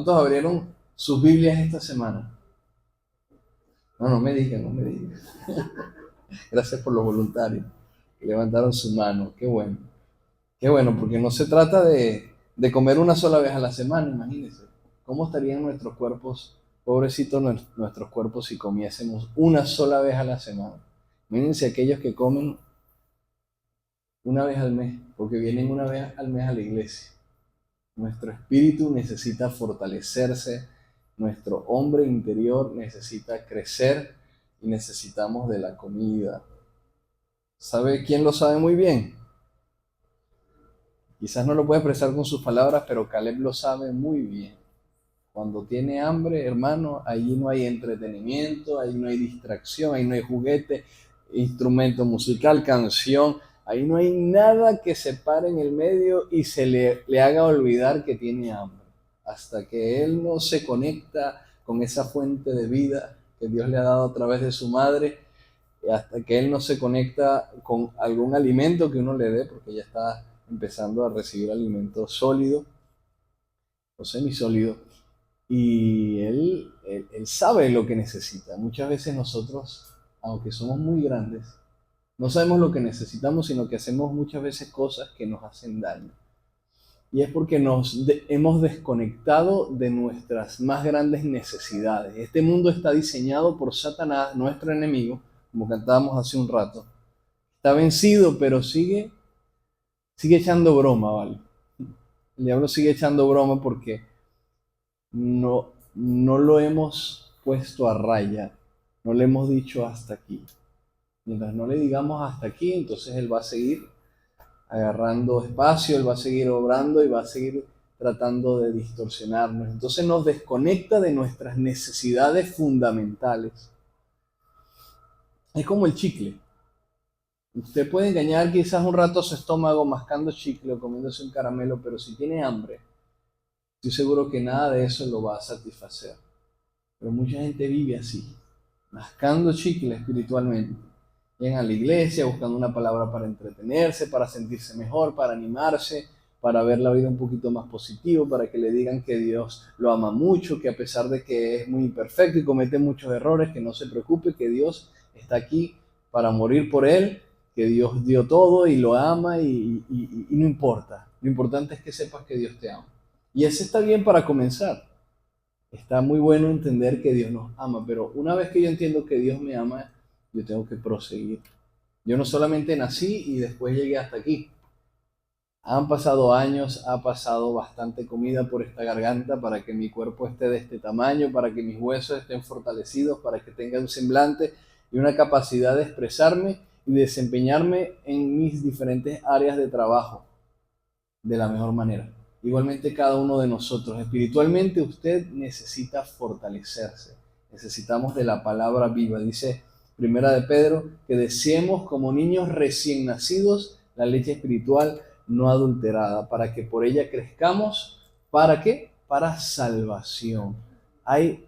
¿Cuántos abrieron sus Biblias esta semana? No, no me digan, no me digan. Gracias por los voluntarios que levantaron su mano. Qué bueno. Qué bueno, porque no se trata de comer una sola vez a la semana, imagínense. ¿Cómo estarían nuestros cuerpos, pobrecitos nuestros cuerpos, si comiésemos una sola vez a la semana? Imagínense aquellos que comen una vez al mes, porque vienen una vez al mes a la iglesia. Nuestro espíritu necesita fortalecerse, nuestro hombre interior necesita crecer y necesitamos de la comida. ¿Sabe quién lo sabe muy bien? Quizás no lo puede expresar con sus palabras, pero Caleb lo sabe muy bien. Cuando tiene hambre, hermano, allí no hay entretenimiento, ahí no hay distracción, ahí no hay juguete, instrumento musical, canción, ahí no hay nada que se pare en el medio y le haga olvidar que tiene hambre. Hasta que él no se conecta con esa fuente de vida que Dios le ha dado a través de su madre, hasta que él no se conecta con algún alimento que uno le dé, porque ya está empezando a recibir alimento sólido o semisólido, y él sabe lo que necesita. Muchas veces nosotros, aunque somos muy grandes, no sabemos lo que necesitamos, sino que hacemos muchas veces cosas que nos hacen daño. Y es porque hemos desconectado de nuestras más grandes necesidades. Este mundo está diseñado por Satanás, nuestro enemigo, como cantábamos hace un rato. Está vencido, pero sigue echando broma, ¿vale? El diablo sigue echando broma porque no lo hemos puesto a raya, no le hemos dicho hasta aquí. Mientras no le digamos hasta aquí, entonces él va a seguir agarrando espacio, él va a seguir obrando y va a seguir tratando de distorsionarnos. Entonces nos desconecta de nuestras necesidades fundamentales. Es como el chicle. Usted puede engañar quizás un rato su estómago mascando chicle o comiéndose un caramelo, pero si tiene hambre, estoy seguro que nada de eso lo va a satisfacer. Pero mucha gente vive así, mascando chicle espiritualmente. Llegan a la iglesia buscando una palabra para entretenerse, para sentirse mejor, para animarse, para ver la vida un poquito más positivo, para que le digan que Dios lo ama mucho, que a pesar de que es muy imperfecto y comete muchos errores, que no se preocupe, que Dios está aquí para morir por él, que Dios dio todo y lo ama y no importa. Lo importante es que sepas que Dios te ama. Y ese está bien para comenzar. Está muy bueno entender que Dios nos ama, pero una vez que yo entiendo que Dios me ama, yo tengo que proseguir. Yo no solamente nací y después llegué hasta aquí. Han pasado años, ha pasado bastante comida por esta garganta para que mi cuerpo esté de este tamaño, para que mis huesos estén fortalecidos, para que tenga un semblante y una capacidad de expresarme y desempeñarme en mis diferentes áreas de trabajo de la mejor manera. Igualmente cada uno de nosotros. Espiritualmente usted necesita fortalecerse. Necesitamos de la palabra viva. Dice Primera de Pedro que deseemos como niños recién nacidos la leche espiritual no adulterada, para que por ella crezcamos. ¿Para qué? Para salvación. Hay,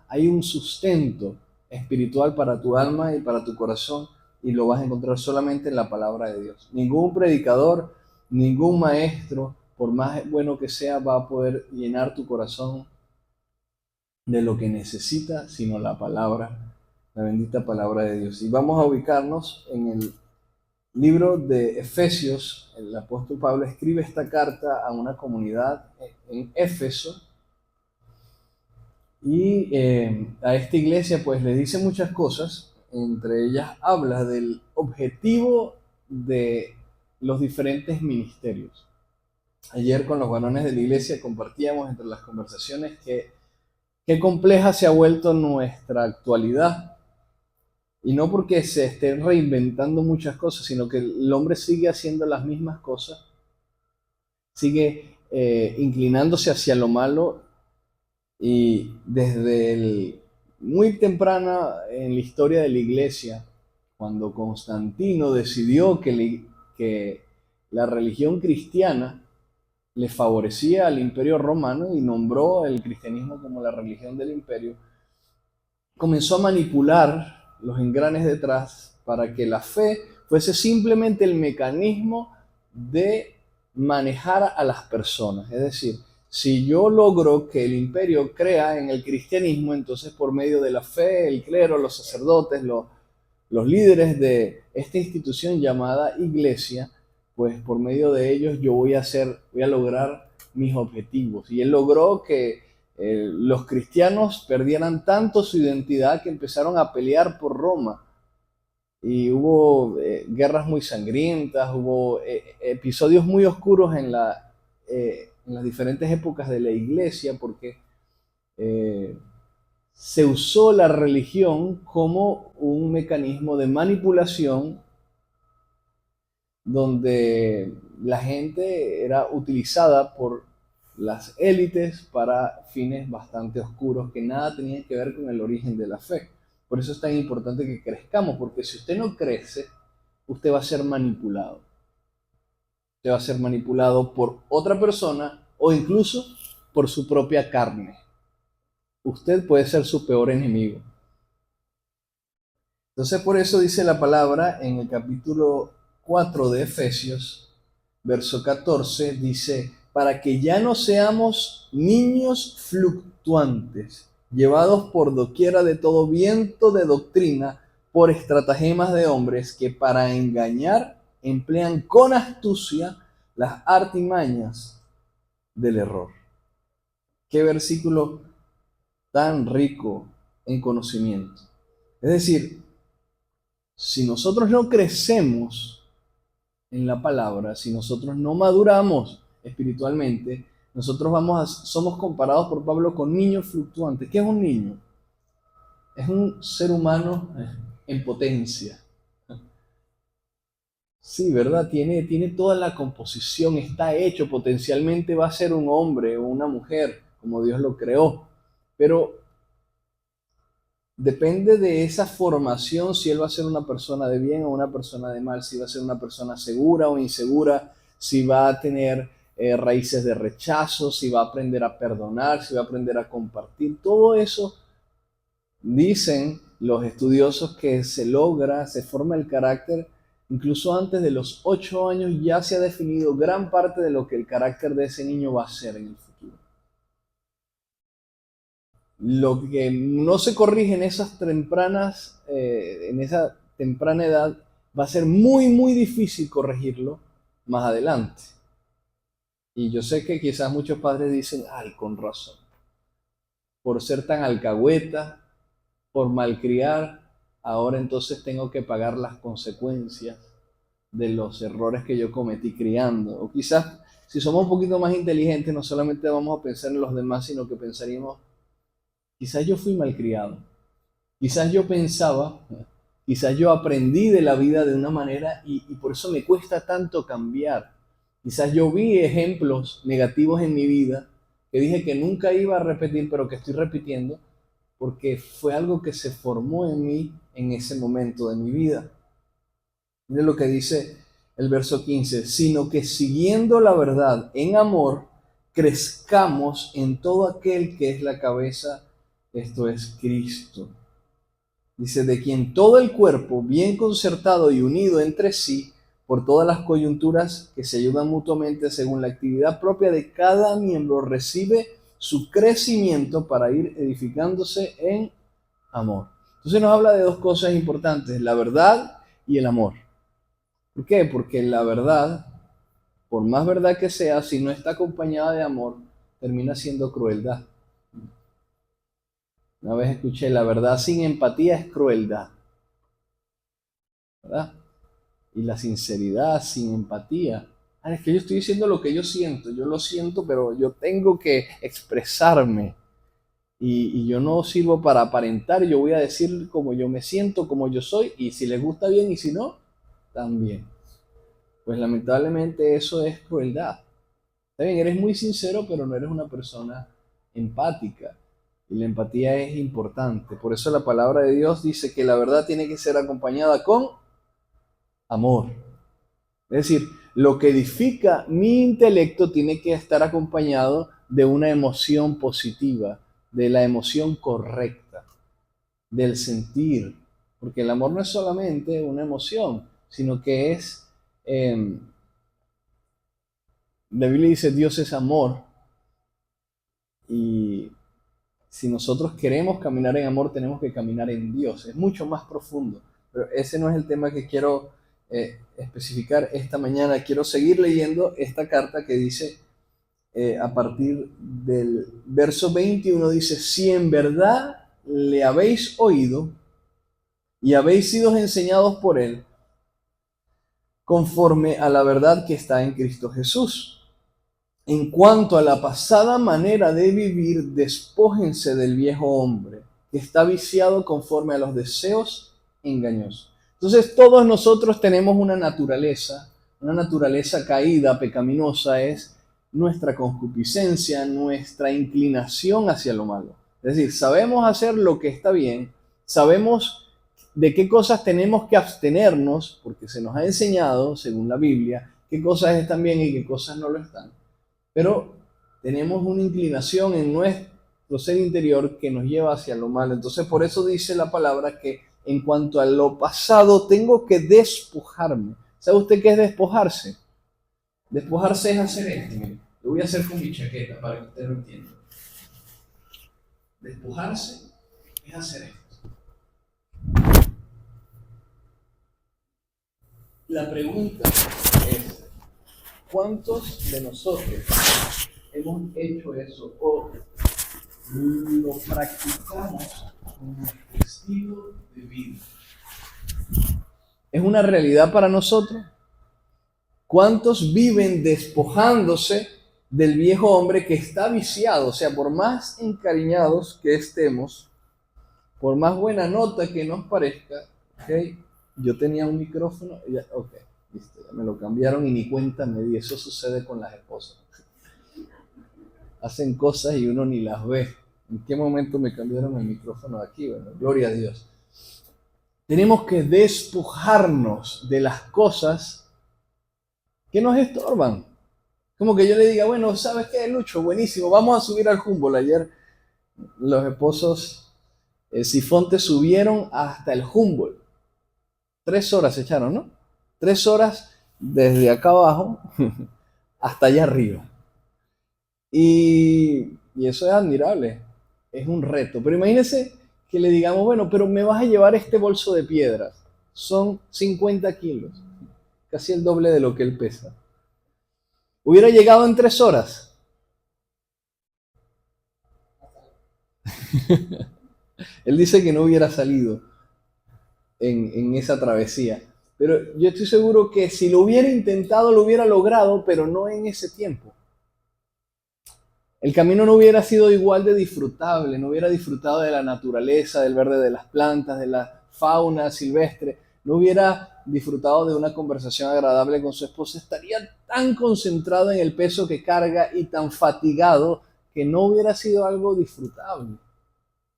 hay un sustento espiritual para tu alma y para tu corazón, y lo vas a encontrar solamente en la palabra de Dios. Ningún predicador, ningún maestro, por más bueno que sea, va a poder llenar tu corazón de lo que necesita, sino la palabra, la bendita palabra de Dios. Y vamos a ubicarnos en el libro de Efesios. El apóstol Pablo escribe esta carta a una comunidad en Éfeso, y a esta iglesia pues le dice muchas cosas. Entre ellas habla del objetivo de los diferentes ministerios. Ayer con los varones de la iglesia compartíamos entre las conversaciones que qué compleja se ha vuelto nuestra actualidad. Y no porque se estén reinventando muchas cosas, sino que el hombre sigue haciendo las mismas cosas, sigue inclinándose hacia lo malo, y desde muy temprana en la historia de la iglesia, cuando Constantino decidió que la religión cristiana le favorecía al imperio romano y nombró el cristianismo como la religión del imperio, comenzó a manipular los engranes detrás para que la fe fuese simplemente el mecanismo de manejar a las personas. Es decir, Si yo logro que el imperio crea en el cristianismo, entonces por medio de la fe, el clero, los sacerdotes, los líderes de esta institución llamada iglesia, pues por medio de ellos yo voy a lograr mis objetivos. Y él logró que los cristianos perdieran tanto su identidad que empezaron a pelear por Roma. Y hubo guerras muy sangrientas, hubo episodios muy oscuros en las diferentes épocas de la iglesia, porque eh, se usó la religión como un mecanismo de manipulación donde la gente era utilizada por las élites para fines bastante oscuros que nada tenían que ver con el origen de la fe. Por eso es tan importante que crezcamos, porque si usted no crece, usted va a ser manipulado. Usted va a ser manipulado por otra persona o incluso por su propia carne. Usted puede ser su peor enemigo. Entonces por eso dice la palabra en el capítulo 4 de Efesios, verso 14, dice, para que ya no seamos niños fluctuantes, llevados por doquiera de todo viento de doctrina, por estratagemas de hombres que para engañar emplean con astucia las artimañas del error. Qué versículo tan rico en conocimiento. Es decir, si nosotros no crecemos en la palabra, si nosotros no maduramos espiritualmente, somos comparados por Pablo con niños fluctuantes. ¿Qué es un niño? Es un ser humano en potencia. Sí, ¿verdad? Tiene toda la composición, está hecho, potencialmente va a ser un hombre o una mujer, como Dios lo creó. Pero depende de esa formación, si él va a ser una persona de bien o una persona de mal, si va a ser una persona segura o insegura, si va a tener raíces de rechazo, si va a aprender a perdonar, si va a aprender a compartir. Todo eso dicen los estudiosos que se forma el carácter, incluso antes de los 8 años ya se ha definido gran parte de lo que el carácter de ese niño va a ser en el futuro. Lo que no se corrige en en esa temprana edad, va a ser muy, muy difícil corregirlo más adelante. Y yo sé que quizás muchos padres dicen, ay, con razón, por ser tan alcahueta, por malcriar, ahora entonces tengo que pagar las consecuencias de los errores que yo cometí criando. O quizás, si somos un poquito más inteligentes, no solamente vamos a pensar en los demás, sino que pensaríamos, quizás yo fui malcriado. Quizás yo pensaba, quizás yo aprendí de la vida de una manera y por eso me cuesta tanto cambiar. Quizás yo vi ejemplos negativos en mi vida que dije que nunca iba a repetir, pero que estoy repitiendo porque fue algo que se formó en mí en ese momento de mi vida. Mire lo que dice el verso 15, sino que siguiendo la verdad en amor, crezcamos en todo aquel que es la cabeza, esto es Cristo. Dice, de quien todo el cuerpo, bien concertado y unido entre sí, por todas las coyunturas que se ayudan mutuamente según la actividad propia de cada miembro, recibe su crecimiento para ir edificándose en amor. Entonces nos habla de dos cosas importantes, la verdad y el amor. ¿Por qué? Porque la verdad, por más verdad que sea, si no está acompañada de amor, termina siendo crueldad. Una vez escuché, la verdad sin empatía es crueldad, ¿verdad? Y la sinceridad sin empatía. Ah, es que yo estoy diciendo lo que yo lo siento, pero yo tengo que expresarme. Y yo no sirvo para aparentar, yo voy a decir como yo me siento, como yo soy, y si les gusta bien y si no, también. Pues lamentablemente eso es crueldad. Está bien, eres muy sincero, pero no eres una persona empática. Y la empatía es importante. Por eso la palabra de Dios dice que la verdad tiene que ser acompañada con amor. Es decir, lo que edifica mi intelecto tiene que estar acompañado de una emoción positiva, de la emoción correcta, del sentir. Porque el amor no es solamente una emoción, sino que es, la Biblia dice, Dios es amor. Y si nosotros queremos caminar en amor, tenemos que caminar en Dios. Es mucho más profundo. Pero ese no es el tema que quiero especificar esta mañana. Quiero seguir leyendo esta carta que dice, a partir del verso 21, dice, si en verdad le habéis oído y habéis sido enseñados por él, conforme a la verdad que está en Cristo Jesús. En cuanto a la pasada manera de vivir, despójense del viejo hombre, que está viciado conforme a los deseos engañosos. Entonces todos nosotros tenemos una naturaleza caída, pecaminosa, es nuestra concupiscencia, nuestra inclinación hacia lo malo. Es decir, sabemos hacer lo que está bien, sabemos de qué cosas tenemos que abstenernos, porque se nos ha enseñado, según la Biblia, qué cosas están bien y qué cosas no lo están. Pero tenemos una inclinación en nuestro ser interior que nos lleva hacia lo malo. Entonces, por eso dice la palabra que en cuanto a lo pasado, tengo que despojarme. ¿Sabe usted qué es despojarse? Despojarse es hacer esto. Mire, lo voy a hacer con mi chaqueta para que usted lo entienda. Despojarse es hacer esto. La pregunta es, ¿cuántos de nosotros hemos hecho eso o lo practicamos en nuestro estilo de vida? ¿Es una realidad para nosotros? ¿Cuántos viven despojándose del viejo hombre que está viciado? O sea, por más encariñados que estemos, por más buena nota que nos parezca, ¿okay? Yo tenía un micrófono, listo, ya me lo cambiaron y ni cuenta me di. Eso sucede con las esposas. Hacen cosas y uno ni las ve. ¿En qué momento me cambiaron el micrófono de aquí? Bueno, gloria a Dios. Tenemos que despojarnos de las cosas que nos estorban. Como que yo le diga, bueno, ¿sabes qué, Lucho? Buenísimo, vamos a subir al Humboldt. Ayer los esposos Sifonte subieron hasta el Humboldt. 3 horas se echaron, ¿no? 3 horas desde acá abajo hasta allá arriba. Y eso es admirable, es un reto. Pero imagínense que le digamos, bueno, pero me vas a llevar este bolso de piedras. Son 50 kilos, casi el doble de lo que él pesa. ¿Hubiera llegado en 3 horas? Él dice que no hubiera salido en esa travesía. Pero yo estoy seguro que si lo hubiera intentado, lo hubiera logrado, pero no en ese tiempo. El camino no hubiera sido igual de disfrutable, no hubiera disfrutado de la naturaleza, del verde de las plantas, de la fauna silvestre, no hubiera disfrutado de una conversación agradable con su esposa, estaría tan concentrado en el peso que carga y tan fatigado que no hubiera sido algo disfrutable.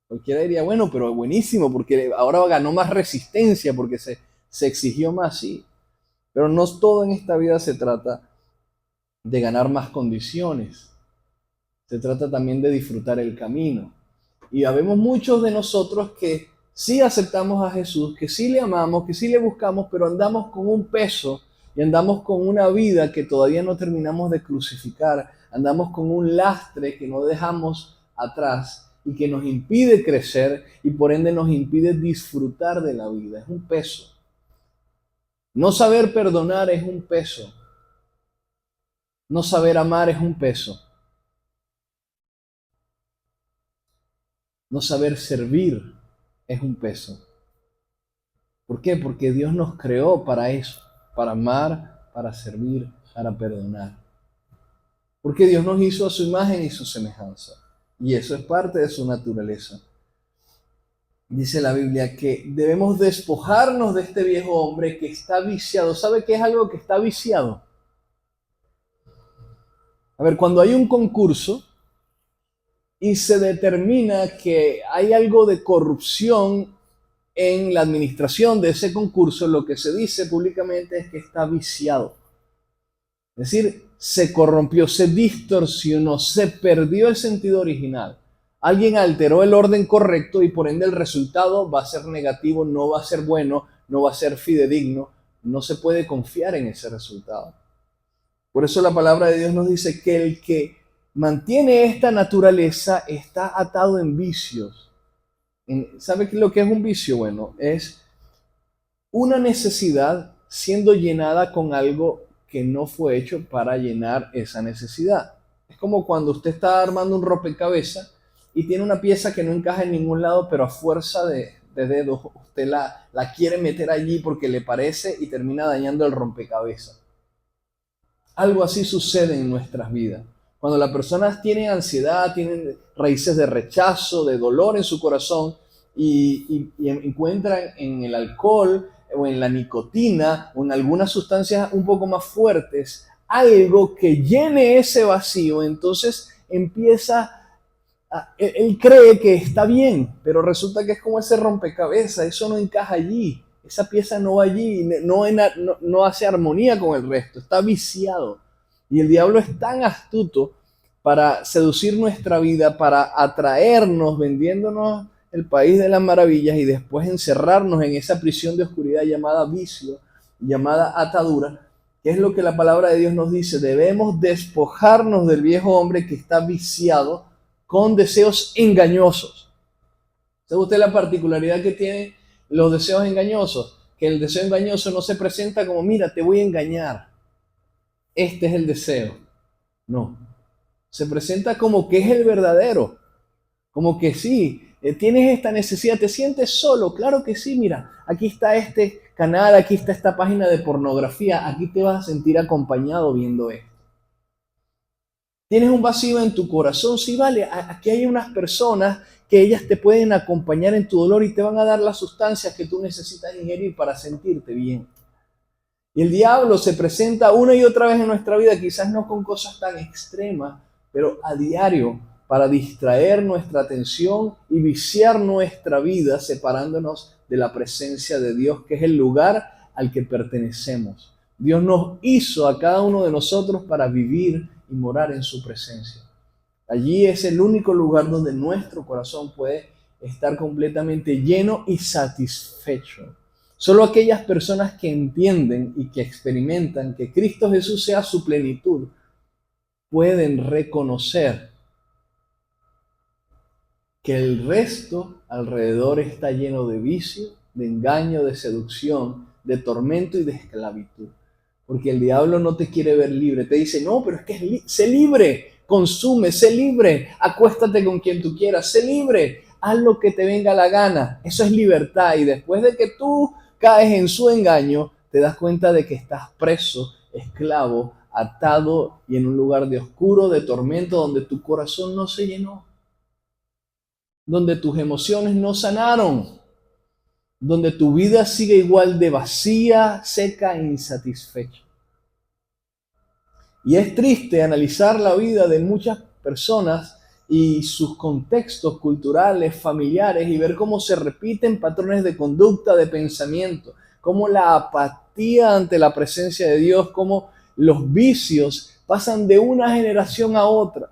Cualquiera diría, bueno, pero buenísimo, porque ahora ganó más resistencia, porque se exigió más, sí. Pero no todo en esta vida se trata de ganar más condiciones. Se trata también de disfrutar el camino. Y habemos muchos de nosotros que sí aceptamos a Jesús, que sí le amamos, que sí le buscamos, pero andamos con un peso y andamos con una vida que todavía no terminamos de crucificar. Andamos con un lastre que no dejamos atrás y que nos impide crecer y por ende nos impide disfrutar de la vida. Es un peso. No saber perdonar es un peso. No saber amar es un peso. No saber servir es un peso. ¿Por qué? Porque Dios nos creó para eso, para amar, para servir, para perdonar. Porque Dios nos hizo a su imagen y su semejanza. Y eso es parte de su naturaleza. Dice la Biblia que debemos despojarnos de este viejo hombre que está viciado. ¿Sabe qué es algo que está viciado? A ver, cuando hay un concurso y se determina que hay algo de corrupción en la administración de ese concurso, lo que se dice públicamente es que está viciado. Es decir, se corrompió, se distorsionó, se perdió el sentido original. Alguien alteró el orden correcto y por ende el resultado va a ser negativo, no va a ser bueno, no va a ser fidedigno, no se puede confiar en ese resultado. Por eso la palabra de Dios nos dice que el que mantiene esta naturaleza está atado en vicios. ¿Sabe lo que es un vicio? Bueno, es una necesidad siendo llenada con algo que no fue hecho para llenar esa necesidad. Es como cuando usted está armando un rompecabezas y tiene una pieza que no encaja en ningún lado, pero a fuerza de dedos usted la quiere meter allí porque le parece y termina dañando el rompecabezas. Algo así sucede en nuestras vidas. Cuando las personas tienen ansiedad, tienen raíces de rechazo, de dolor en su corazón y encuentran en el alcohol o en la nicotina o en algunas sustancias un poco más fuertes algo que llene ese vacío, entonces él cree que está bien, pero resulta que es como ese rompecabezas, eso no encaja allí, esa pieza no va allí, no hace armonía con el resto, está viciado. Y el diablo es tan astuto para seducir nuestra vida, para atraernos, vendiéndonos el país de las maravillas y después encerrarnos en esa prisión de oscuridad llamada vicio, llamada atadura, que es lo que la palabra de Dios nos dice. Debemos despojarnos del viejo hombre que está viciado con deseos engañosos. ¿Sabe usted la particularidad que tienen los deseos engañosos? Que el deseo engañoso no se presenta como, mira, te voy a engañar. Este es el deseo. No. Se presenta como que es el verdadero. Como que sí, tienes esta necesidad, te sientes solo. Claro que sí, mira, aquí está este canal, aquí está esta página de pornografía, aquí te vas a sentir acompañado viendo esto. Tienes un vacío en tu corazón, sí, vale, aquí hay unas personas que ellas te pueden acompañar en tu dolor y te van a dar las sustancias que tú necesitas ingerir para sentirte bien. Y el diablo se presenta una y otra vez en nuestra vida, quizás no con cosas tan extremas, pero a diario, para distraer nuestra atención y viciar nuestra vida, separándonos de la presencia de Dios, que es el lugar al que pertenecemos. Dios nos hizo a cada uno de nosotros para vivir y morar en su presencia. Allí es el único lugar donde nuestro corazón puede estar completamente lleno y satisfecho. Solo aquellas personas que entienden y que experimentan que Cristo Jesús sea su plenitud pueden reconocer que el resto alrededor está lleno de vicio, de engaño, de seducción, de tormento y de esclavitud. Porque el diablo no te quiere ver libre. Te dice, no, pero es que sé libre, consume, sé libre, acuéstate con quien tú quieras, sé libre, haz lo que te venga la gana. Eso es libertad. Y después de que tú caes en su engaño, te das cuenta de que estás preso, esclavo, atado y en un lugar de oscuro, de tormento, donde tu corazón no se llenó, donde tus emociones no sanaron, donde tu vida sigue igual de vacía, seca e insatisfecha. Y es triste analizar la vida de muchas personas y sus contextos culturales, familiares, y ver cómo se repiten patrones de conducta, de pensamiento, cómo la apatía ante la presencia de Dios, cómo los vicios pasan de una generación a otra.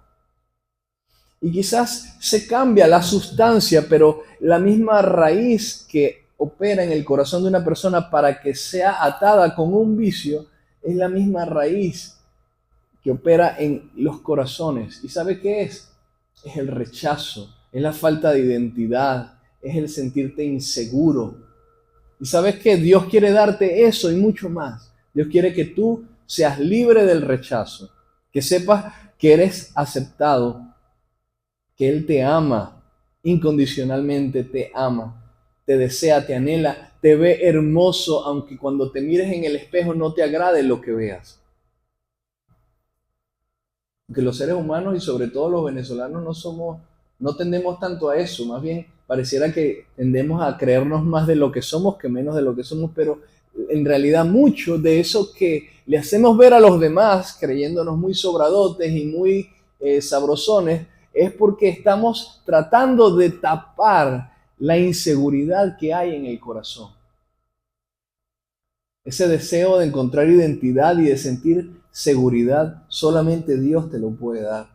Y quizás se cambia la sustancia, pero la misma raíz que opera en el corazón de una persona para que sea atada con un vicio es la misma raíz que opera en los corazones. ¿Y sabe qué es? Es el rechazo, es la falta de identidad, es el sentirte inseguro. Y sabes que Dios quiere darte eso y mucho más. Dios quiere que tú seas libre del rechazo, que sepas que eres aceptado, que Él te ama, incondicionalmente te ama, te desea, te anhela, te ve hermoso, aunque cuando te mires en el espejo no te agrade lo que veas. Porque los seres humanos y sobre todo los venezolanos no tendemos tanto a eso, más bien pareciera que tendemos a creernos más de lo que somos que menos de lo que somos, pero en realidad mucho de eso que le hacemos ver a los demás, creyéndonos muy sobradotes y muy sabrosones, es porque estamos tratando de tapar la inseguridad que hay en el corazón. Ese deseo de encontrar identidad y de sentir seguridad, solamente Dios te lo puede dar.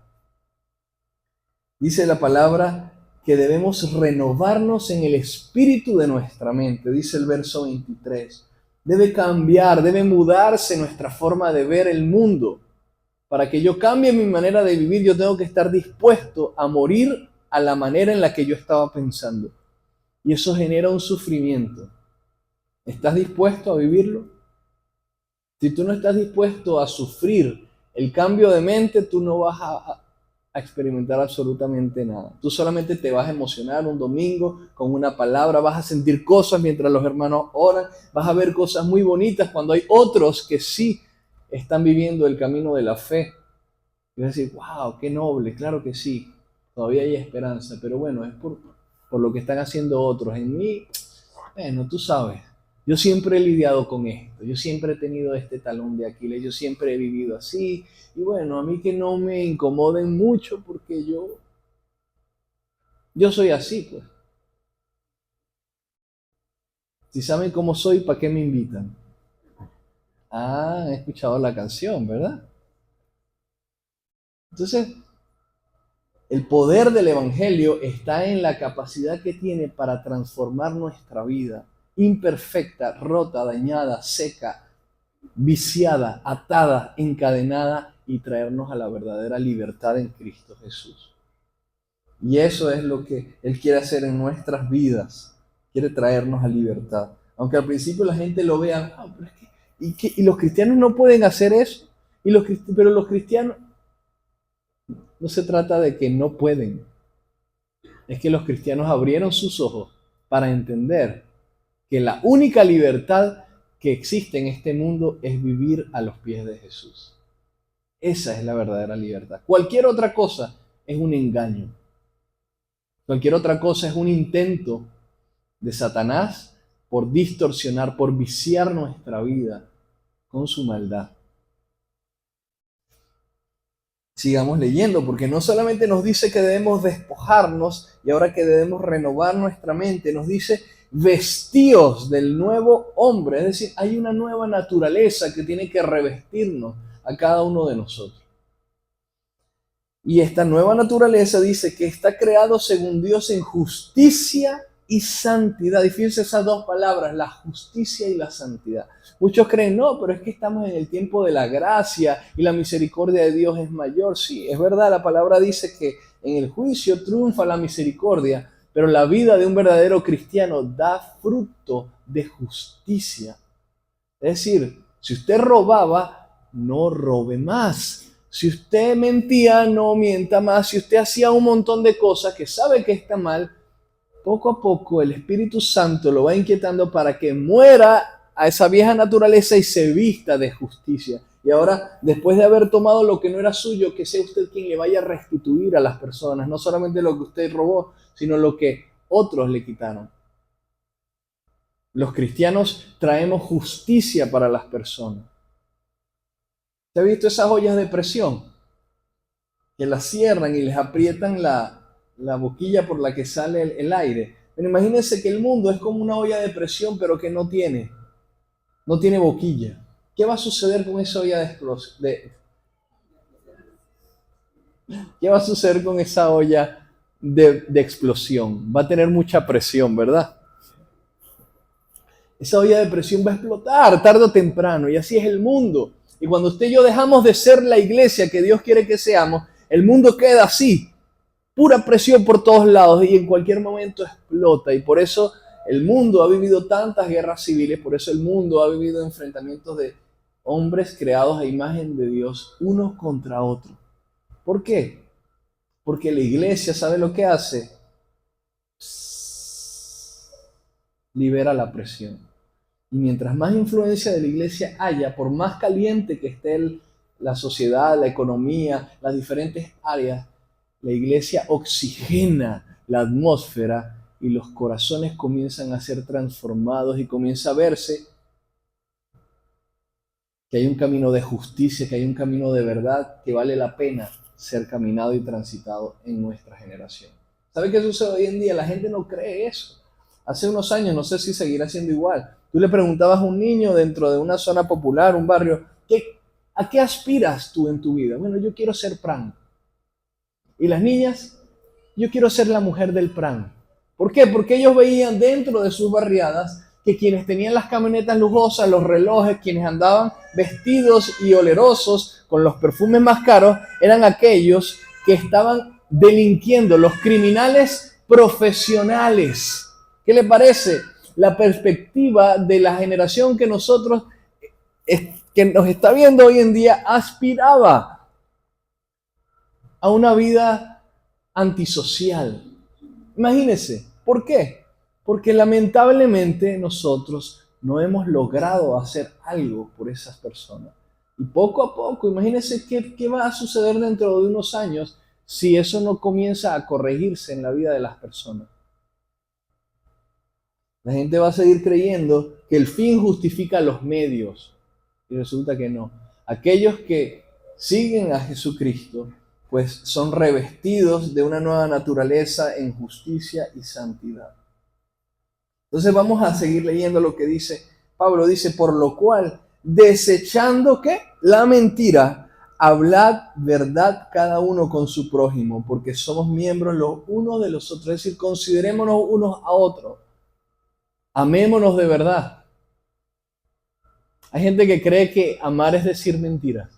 Dice la palabra que debemos renovarnos en el espíritu de nuestra mente, dice el verso 23. Debe cambiar, debe mudarse nuestra forma de ver el mundo. Para que yo cambie mi manera de vivir, yo tengo que estar dispuesto a morir a la manera en la que yo estaba pensando. Y eso genera un sufrimiento. ¿Estás dispuesto a vivirlo? Si tú no estás dispuesto a sufrir el cambio de mente, tú no vas a experimentar absolutamente nada. Tú solamente te vas a emocionar un domingo con una palabra, vas a sentir cosas mientras los hermanos oran, vas a ver cosas muy bonitas cuando hay otros que sí están viviendo el camino de la fe. Y vas a decir, wow, qué noble, claro que sí, todavía hay esperanza, pero bueno, es por lo que están haciendo otros. En mí, bueno, tú sabes, yo siempre he lidiado con esto, yo siempre he tenido este talón de Aquiles, yo siempre he vivido así, y bueno, a mí que no me incomoden mucho porque yo soy así, pues. Si saben cómo soy, ¿para qué me invitan? Ah, he escuchado la canción, ¿verdad? Entonces, el poder del Evangelio está en la capacidad que tiene para transformar nuestra vida imperfecta, rota, dañada, seca, viciada, atada, encadenada y traernos a la verdadera libertad en Cristo Jesús. Y eso es lo que Él quiere hacer en nuestras vidas. Quiere traernos a libertad. Aunque al principio la gente lo vea, ah, pero es que, y los cristianos no pueden hacer eso. Pero los cristianos, no se trata de que no pueden. Es que los cristianos abrieron sus ojos para entender que la única libertad que existe en este mundo es vivir a los pies de Jesús. Esa es la verdadera libertad. Cualquier otra cosa es un engaño. Cualquier otra cosa es un intento de Satanás por distorsionar, por viciar nuestra vida con su maldad. Sigamos leyendo, porque no solamente nos dice que debemos despojarnos y ahora que debemos renovar nuestra mente, nos dice vestíos del nuevo hombre, es decir, hay una nueva naturaleza que tiene que revestirnos a cada uno de nosotros. Y esta nueva naturaleza dice que está creado según Dios en justicia y santidad. Y fíjense esas dos palabras, la justicia y la santidad. Muchos creen, no, pero es que estamos en el tiempo de la gracia y la misericordia de Dios es mayor. Sí, es verdad, la palabra dice que en el juicio triunfa la misericordia, pero la vida de un verdadero cristiano da fruto de justicia. Es decir, si usted robaba, no robe más. Si usted mentía, no mienta más. Si usted hacía un montón de cosas que sabe que está mal, poco a poco el Espíritu Santo lo va inquietando para que muera a esa vieja naturaleza y se vista de justicia. Y ahora, después de haber tomado lo que no era suyo, que sea usted quien le vaya a restituir a las personas, no solamente lo que usted robó, sino lo que otros le quitaron. Los cristianos traemos justicia para las personas. ¿Se ha visto esas ollas de presión? Que las cierran y les aprietan la boquilla por la que sale el aire. Pero imagínense que el mundo es como una olla de presión, pero que no tiene boquilla. ¿Qué va a suceder con esa olla ¿Qué va a suceder con esa olla de explosión? Va a tener mucha presión, ¿verdad? Esa olla de presión va a explotar tarde o temprano, y así es el mundo. Y cuando usted y yo dejamos de ser la iglesia que Dios quiere que seamos, el mundo queda así, pura presión por todos lados y en cualquier momento explota. Y por eso el mundo ha vivido tantas guerras civiles, por eso el mundo ha vivido enfrentamientos de hombres creados a imagen de Dios, unos contra otros. ¿Por qué? Porque la iglesia, ¿sabe lo que hace? Libera la presión. Y mientras más influencia de la iglesia haya, por más caliente que esté la sociedad, la economía, las diferentes áreas, la iglesia oxigena la atmósfera y los corazones comienzan a ser transformados y comienza a verse que hay un camino de justicia, que hay un camino de verdad que vale la pena ser caminado y transitado en nuestra generación. ¿Sabe qué sucede hoy en día? La gente no cree eso. Hace unos años, no sé si seguirá siendo igual, tú le preguntabas a un niño dentro de una zona popular, un barrio, ¿a qué aspiras tú en tu vida? Bueno, yo quiero ser PRAN. Y las niñas, yo quiero ser la mujer del PRAN. ¿Por qué? Porque ellos veían dentro de sus barriadas que quienes tenían las camionetas lujosas, los relojes, quienes andaban vestidos y olerosos con los perfumes más caros eran aquellos que estaban delinquiendo, los criminales profesionales. ¿Qué le parece? La perspectiva de la generación que nosotros, que nos está viendo hoy en día, aspiraba a una vida antisocial. Imagínense, ¿por qué? Porque lamentablemente nosotros no hemos logrado hacer algo por esas personas. Y poco a poco, imagínense qué va a suceder dentro de unos años si eso no comienza a corregirse en la vida de las personas. La gente va a seguir creyendo que el fin justifica los medios. Y resulta que no. Aquellos que siguen a Jesucristo, pues son revestidos de una nueva naturaleza en justicia y santidad. Entonces vamos a seguir leyendo lo que dice Pablo. Dice, por lo cual, desechando ¿qué? La mentira, hablad verdad cada uno con su prójimo, porque somos miembros los unos de los otros. Es decir, considerémonos unos a otros. Amémonos de verdad. Hay gente que cree que amar es decir mentiras.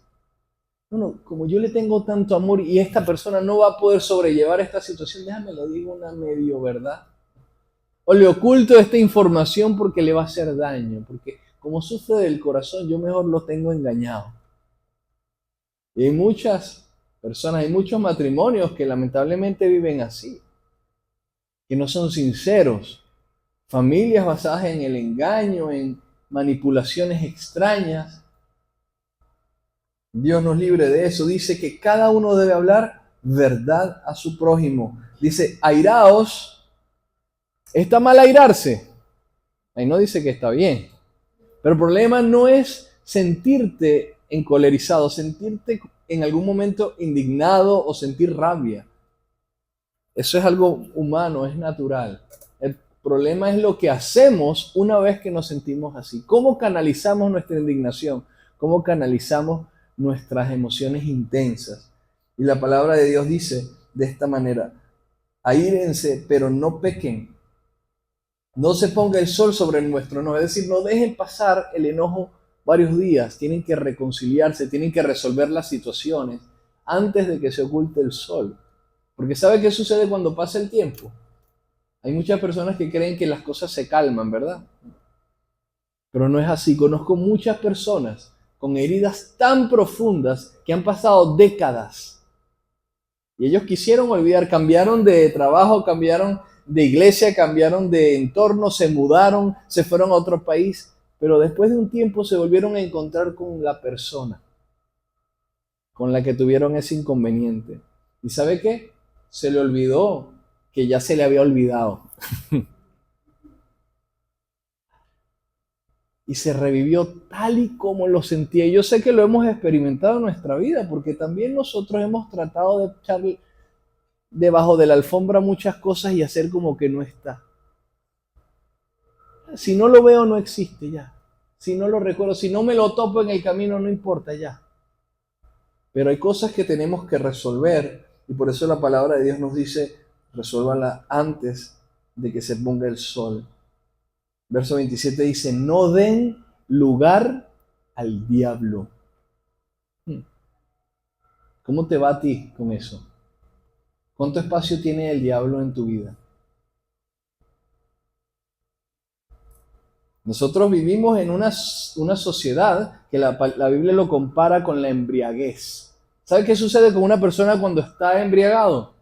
No, como yo le tengo tanto amor y esta persona no va a poder sobrellevar esta situación, déjame le digo una medio verdad. O le oculto esta información porque le va a hacer daño, porque como sufre del corazón, yo mejor lo tengo engañado. Y hay muchas personas, hay muchos matrimonios que lamentablemente viven así, que no son sinceros. Familias basadas en el engaño, en manipulaciones extrañas. Dios nos libre de eso. Dice que cada uno debe hablar verdad a su prójimo. Dice, airaos. ¿Está mal airarse? Ahí no dice que está bien. Pero el problema no es sentirte encolerizado, sentirte en algún momento indignado o sentir rabia. Eso es algo humano, es natural. El problema es lo que hacemos una vez que nos sentimos así. ¿Cómo canalizamos nuestra indignación? ¿Cómo canalizamos nuestras emociones intensas? Y la palabra de Dios dice de esta manera, aírense, pero no pequen. No se ponga el sol sobre nuestro enojo, es decir, no dejen pasar el enojo varios días, tienen que reconciliarse, tienen que resolver las situaciones antes de que se oculte el sol. Porque ¿sabe qué sucede cuando pasa el tiempo? Hay muchas personas que creen que las cosas se calman, ¿verdad? Pero no es así. Conozco muchas personas con heridas tan profundas que han pasado décadas. Y ellos quisieron olvidar, cambiaron de trabajo, cambiaron de iglesia, cambiaron de entorno, se mudaron, se fueron a otro país, pero después de un tiempo se volvieron a encontrar con la persona con la que tuvieron ese inconveniente. ¿Y sabe qué? Se le olvidó que ya se le había olvidado. Y se revivió tal y como lo sentía. Yo sé que lo hemos experimentado en nuestra vida, porque también nosotros hemos tratado de echar debajo de la alfombra muchas cosas y hacer como que no está. Si no lo veo, no existe ya. Si no lo recuerdo, si no me lo topo en el camino, no importa ya. Pero hay cosas que tenemos que resolver y por eso la palabra de Dios nos dice, resuélvanla antes de que se ponga el sol. Verso 27 dice, no den lugar al diablo. ¿Cómo te va a ti con eso? ¿Cuánto espacio tiene el diablo en tu vida? Nosotros vivimos en una sociedad que la Biblia lo compara con la embriaguez. ¿Sabe qué sucede con una persona cuando está embriagado?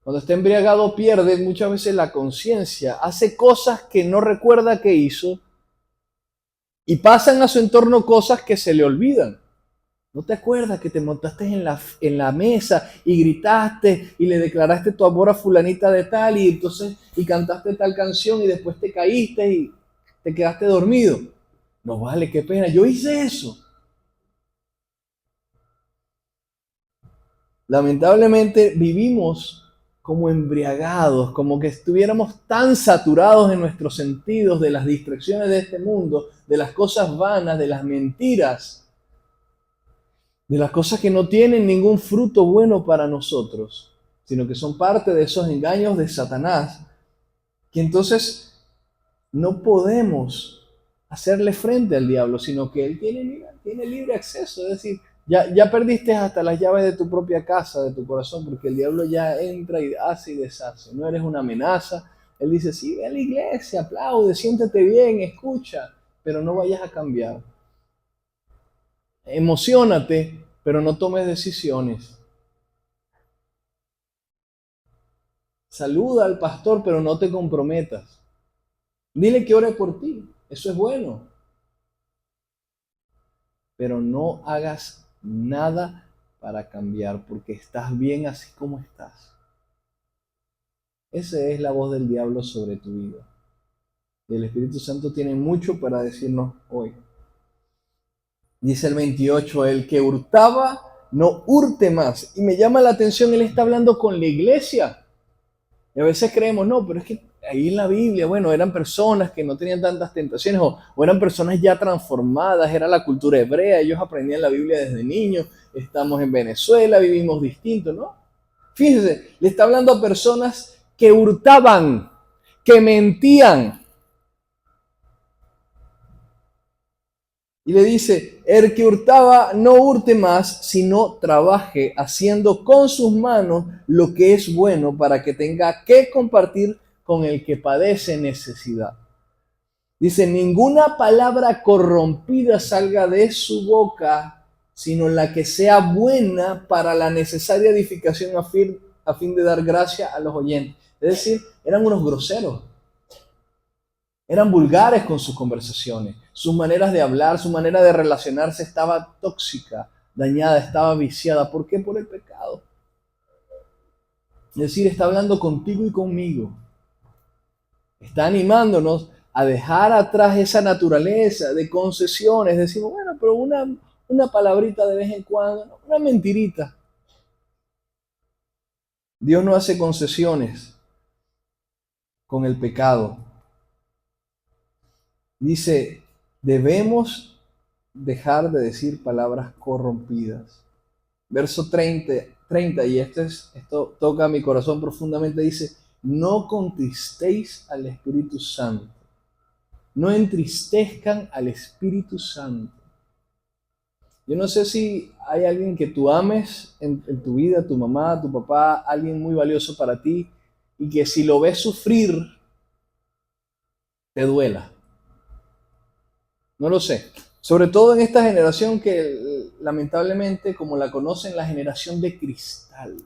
Cuando está embriagado pierde muchas veces la conciencia, hace cosas que no recuerda que hizo y pasan a su entorno cosas que se le olvidan. ¿No te acuerdas que te montaste en la mesa y gritaste y le declaraste tu amor a fulanita de tal y entonces y cantaste tal canción y después te caíste y te quedaste dormido? No vale, qué pena, yo hice eso. Lamentablemente vivimos como embriagados, como que estuviéramos tan saturados en nuestros sentidos de las distracciones de este mundo, de las cosas vanas, de las mentiras, de las cosas que no tienen ningún fruto bueno para nosotros, sino que son parte de esos engaños de Satanás, que entonces no podemos hacerle frente al diablo, sino que él tiene libre acceso. Es decir, ya perdiste hasta las llaves de tu propia casa, de tu corazón, porque el diablo ya entra y hace y deshace. No eres una amenaza. Él dice, sí, ve a la iglesia, aplaude, siéntete bien, escucha, pero no vayas a cambiar. Emocionate, pero no tomes decisiones. Saluda al pastor, pero no te comprometas. Dile que ore por ti, eso es bueno. Pero no hagas nada para cambiar, porque estás bien así como estás. Esa es la voz del diablo sobre tu vida. Y el Espíritu Santo tiene mucho para decirnos hoy. Dice el 28, el que hurtaba, no hurte más. Y me llama la atención, él está hablando con la iglesia. Y a veces creemos, no, pero es que ahí en la Biblia, bueno, eran personas que no tenían tantas tentaciones o eran personas ya transformadas, era la cultura hebrea, ellos aprendían la Biblia desde niños, estamos en Venezuela, vivimos distinto, ¿no? Fíjense, le está hablando a personas que hurtaban, que mentían. Y le dice, el que hurtaba no hurte más, sino trabaje haciendo con sus manos lo que es bueno para que tenga que compartir con el que padece necesidad. Dice, ninguna palabra corrompida salga de su boca, sino la que sea buena para la necesaria edificación a fin de dar gracia a los oyentes. Es decir, eran unos groseros. Eran vulgares con sus conversaciones, sus maneras de hablar, su manera de relacionarse estaba tóxica, dañada, estaba viciada. ¿Por qué? Por el pecado. Es decir, está hablando contigo y conmigo. Está animándonos a dejar atrás esa naturaleza de concesiones. Decimos, bueno, pero una palabrita de vez en cuando, una mentirita. Dios no hace concesiones con el pecado. Dice, debemos dejar de decir palabras corrompidas. Verso 30 y esto toca mi corazón profundamente, dice, no contristéis al Espíritu Santo, no entristezcan al Espíritu Santo. Yo no sé si hay alguien que tú ames en tu vida, tu mamá, tu papá, alguien muy valioso para ti, y que si lo ves sufrir, te duela. No lo sé. Sobre todo en esta generación que lamentablemente, como la conocen, la generación de cristal.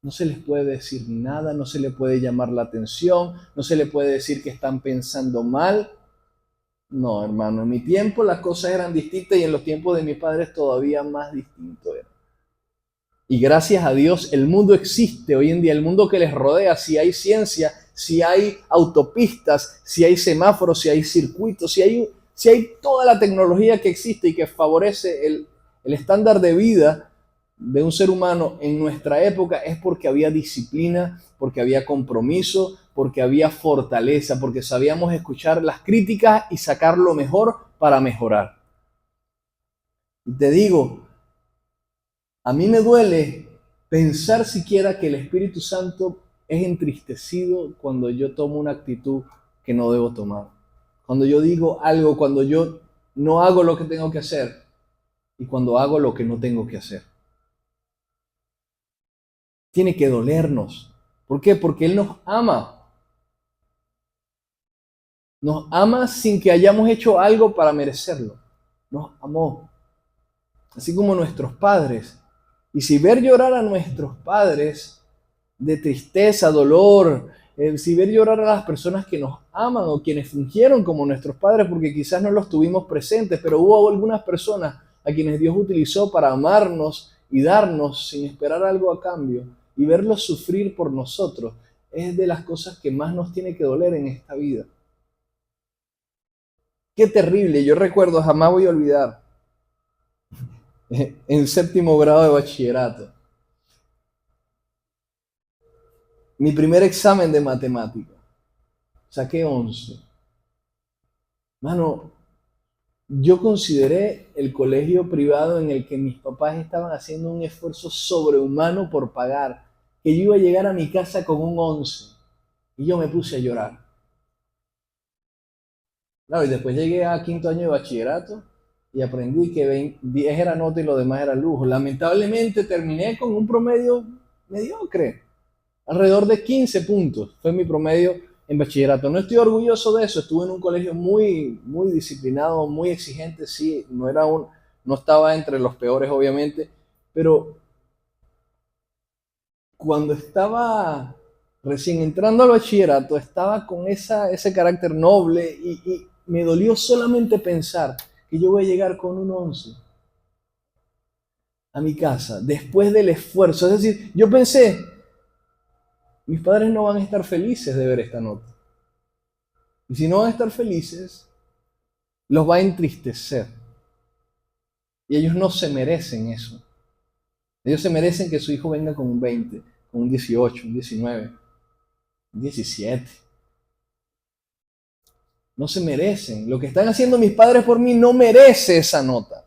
No se les puede decir nada, no se le puede llamar la atención, no se le puede decir que están pensando mal. No, hermano, en mi tiempo las cosas eran distintas y en los tiempos de mis padres todavía más distinto era. Y gracias a Dios el mundo existe hoy en día, el mundo que les rodea, si hay ciencia, si hay autopistas, si hay semáforos, si hay circuitos, si hay toda la tecnología que existe y que favorece el estándar de vida de un ser humano en nuestra época, es porque había disciplina, porque había compromiso, porque había fortaleza, porque sabíamos escuchar las críticas y sacar lo mejor para mejorar. Y te digo, a mí me duele pensar siquiera que el Espíritu Santo es entristecido cuando yo tomo una actitud que no debo tomar. Cuando yo digo algo, cuando yo no hago lo que tengo que hacer y cuando hago lo que no tengo que hacer. Tiene que dolernos. ¿Por qué? Porque Él nos ama. Nos ama sin que hayamos hecho algo para merecerlo. Nos amó. Así como nuestros padres. Y si ver llorar a nuestros padres de tristeza, dolor, si ver llorar a las personas que nos aman o quienes fungieron como nuestros padres, porque quizás no los tuvimos presentes, pero hubo algunas personas a quienes Dios utilizó para amarnos y darnos sin esperar algo a cambio y verlos sufrir por nosotros, es de las cosas que más nos tiene que doler en esta vida. Qué terrible, yo recuerdo, jamás voy a olvidar, en séptimo grado de bachillerato, mi primer examen de matemática, saqué 11. Mano, yo consideré el colegio privado en el que mis papás estaban haciendo un esfuerzo sobrehumano por pagar, que yo iba a llegar a mi casa con un 11 y yo me puse a llorar. Claro, y después llegué a quinto año de bachillerato y aprendí que 10 era nota y lo demás era lujo. Lamentablemente terminé con un promedio mediocre, alrededor de 15 puntos. Fue mi promedio en bachillerato. No estoy orgulloso de eso. Estuve en un colegio muy disciplinado, muy exigente. Sí, no estaba entre los peores, obviamente, pero cuando estaba recién entrando al bachillerato, estaba con ese carácter noble y me dolió solamente pensar que yo voy a llegar con un 11 a mi casa después del esfuerzo. Es decir, yo pensé, mis padres no van a estar felices de ver esta nota. Y si no van a estar felices, los va a entristecer. Y ellos no se merecen eso. Ellos se merecen que su hijo venga con un 20, con un 18, un 19, un 17. No se merecen. Lo que están haciendo mis padres por mí no merece esa nota.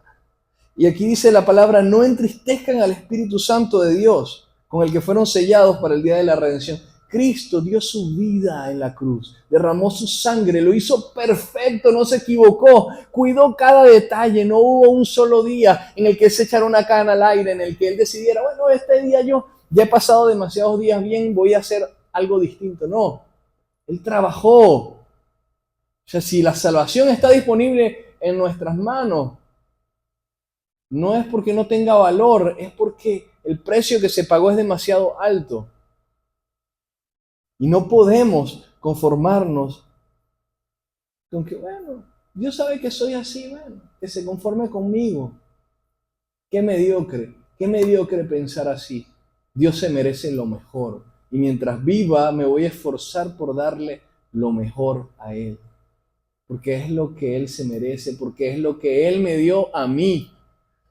Y aquí dice la palabra, no entristezcan al Espíritu Santo de Dios, con el que fueron sellados para el día de la redención. Cristo dio su vida en la cruz, derramó su sangre, lo hizo perfecto, no se equivocó, cuidó cada detalle, no hubo un solo día en el que se echara una cana al aire, en el que él decidiera, bueno, este día yo ya he pasado demasiados días bien, voy a hacer algo distinto. No, él trabajó. O sea, si la salvación está disponible en nuestras manos, no es porque no tenga valor, es porque el precio que se pagó es demasiado alto. Y no podemos conformarnos con que, bueno, Dios sabe que soy así, bueno, que se conforme conmigo. Qué mediocre pensar así. Dios se merece lo mejor. Y mientras viva, me voy a esforzar por darle lo mejor a Él. Porque es lo que Él se merece, porque es lo que Él me dio a mí.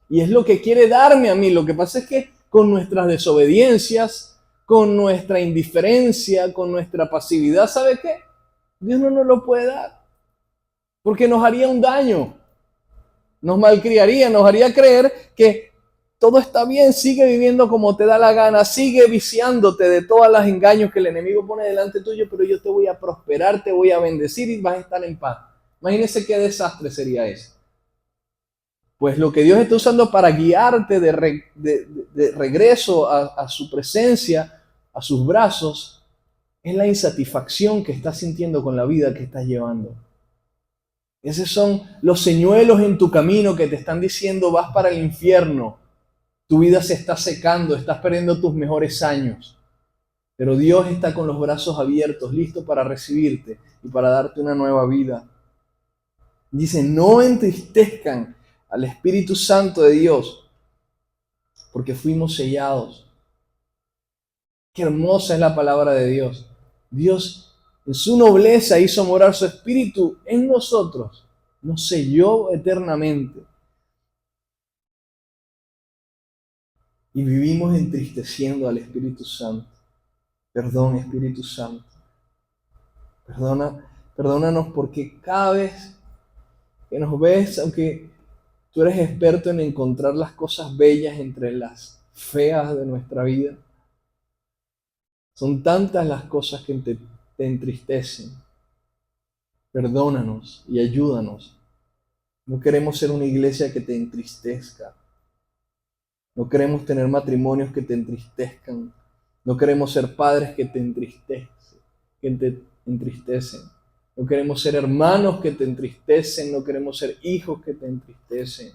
Y es lo que quiere darme a mí. Lo que pasa es que con nuestras desobediencias, con nuestra indiferencia, con nuestra pasividad, ¿sabe qué? Dios no nos lo puede dar. Porque nos haría un daño. Nos malcriaría, nos haría creer que todo está bien, sigue viviendo como te da la gana, sigue viciándote de todos los engaños que el enemigo pone delante tuyo, pero yo te voy a prosperar, te voy a bendecir y vas a estar en paz. Imagínense qué desastre sería ese. Pues lo que Dios está usando para guiarte de regreso a su presencia, a sus brazos, es la insatisfacción que estás sintiendo con la vida que estás llevando. Esos son los señuelos en tu camino que te están diciendo vas para el infierno. Tu vida se está secando, estás perdiendo tus mejores años. Pero Dios está con los brazos abiertos, listo para recibirte y para darte una nueva vida. Dice, no entristezcan al Espíritu Santo de Dios, porque fuimos sellados. Qué hermosa es la palabra de Dios. Dios en su nobleza hizo morar su Espíritu en nosotros. Nos selló eternamente. Y vivimos entristeciendo al Espíritu Santo. Perdón, Espíritu Santo. Perdónanos porque cada vez que nos ves, aunque tú eres experto en encontrar las cosas bellas entre las feas de nuestra vida, son tantas las cosas que te entristecen. Perdónanos y ayúdanos. No queremos ser una iglesia que te entristezca. No queremos tener matrimonios que te entristezcan. No queremos ser padres que te entristecen. No queremos ser hermanos que te entristecen. No queremos ser hijos que te entristecen.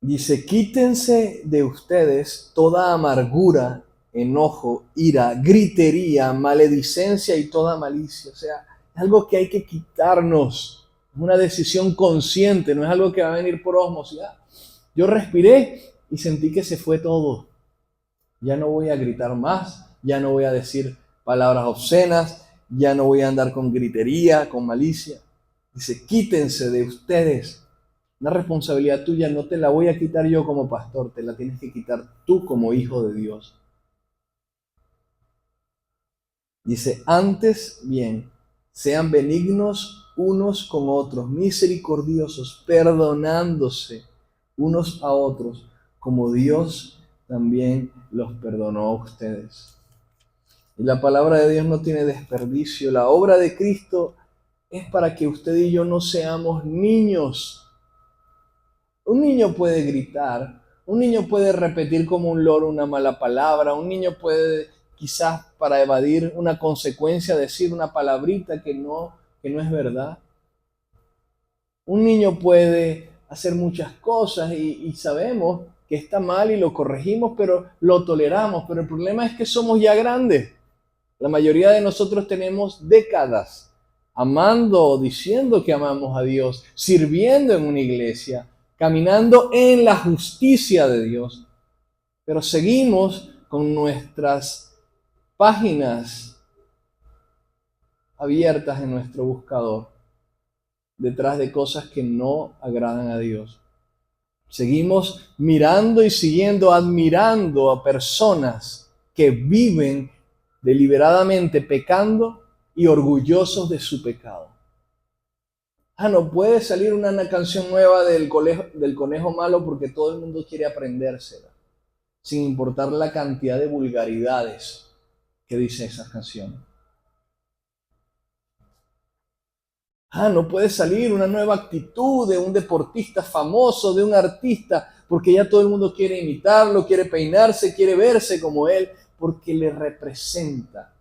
Dice, quítense de ustedes toda amargura, enojo, ira, gritería, maledicencia y toda malicia. O sea, es algo que hay que quitarnos. Es una decisión consciente, no es algo que va a venir por osmosis. Yo respiré y sentí que se fue todo. Ya no voy a gritar más, ya no voy a decir palabras obscenas, ya no voy a andar con gritería, con malicia. Dice, quítense de ustedes. Una responsabilidad tuya no te la voy a quitar yo como pastor, te la tienes que quitar tú como hijo de Dios. Dice, antes bien, sean benignos unos con otros, misericordiosos, perdonándose unos a otros, como Dios también los perdonó a ustedes. Y la palabra de Dios no tiene desperdicio. La obra de Cristo es para que usted y yo no seamos niños. Un niño puede gritar, un niño puede repetir como un loro una mala palabra, un niño puede quizás para evadir una consecuencia decir una palabrita que no es verdad. Un niño puede hacer muchas cosas y sabemos que está mal y lo corregimos, pero lo toleramos. Pero el problema es que somos ya grandes. La mayoría de nosotros tenemos décadas amando o diciendo que amamos a Dios, sirviendo en una iglesia, caminando en la justicia de Dios, pero seguimos con nuestras páginas abiertas en nuestro buscador, detrás de cosas que no agradan a Dios. Seguimos mirando y siguiendo, admirando a personas que viven deliberadamente pecando y orgullosos de su pecado. No puede salir una canción nueva del Conejo Malo porque todo el mundo quiere aprendérsela, sin importar la cantidad de vulgaridades que dice esa canción. No puede salir una nueva actitud de un deportista famoso, de un artista, porque ya todo el mundo quiere imitarlo, quiere peinarse, quiere verse como él, porque le representa.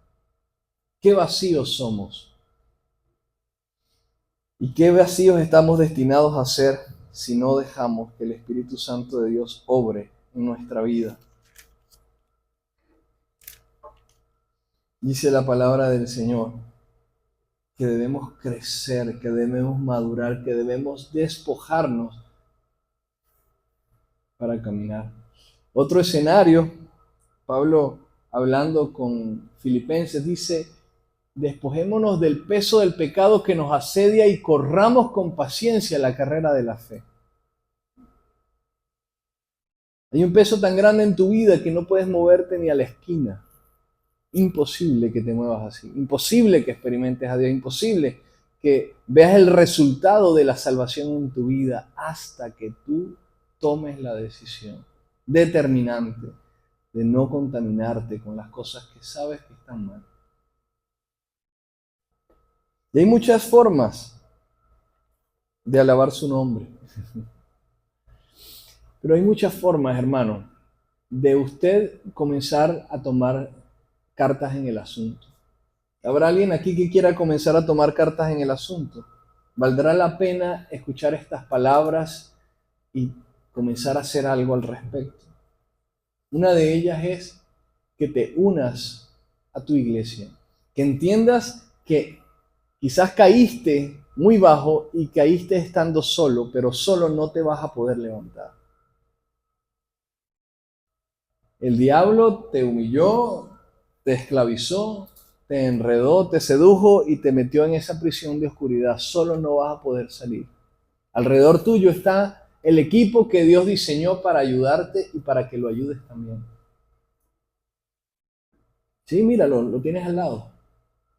Qué vacíos somos. Y qué vacíos estamos destinados a ser si no dejamos que el Espíritu Santo de Dios obre en nuestra vida. Dice la palabra del Señor que debemos crecer, que debemos madurar, que debemos despojarnos para caminar. Otro escenario, Pablo hablando con Filipenses dice: despojémonos del peso del pecado que nos asedia y corramos con paciencia la carrera de la fe. Hay un peso tan grande en tu vida que no puedes moverte ni a la esquina. Imposible que te muevas así, imposible que experimentes a Dios, imposible que veas el resultado de la salvación en tu vida hasta que tú tomes la decisión determinante de no contaminarte con las cosas que sabes que están mal. Y hay muchas formas de alabar su nombre. Pero hay muchas formas, hermano, de usted comenzar a tomar cartas en el asunto. ¿Habrá alguien aquí que quiera comenzar a tomar cartas en el asunto? ¿Valdrá la pena escuchar estas palabras y comenzar a hacer algo al respecto? Una de ellas es que te unas a tu iglesia, que entiendas que quizás caíste muy bajo y caíste estando solo, pero solo no te vas a poder levantar. El diablo te humilló, te esclavizó, te enredó, te sedujo y te metió en esa prisión de oscuridad. Solo no vas a poder salir. Alrededor tuyo está el equipo que Dios diseñó para ayudarte y para que lo ayudes también. Sí, míralo, lo tienes al lado.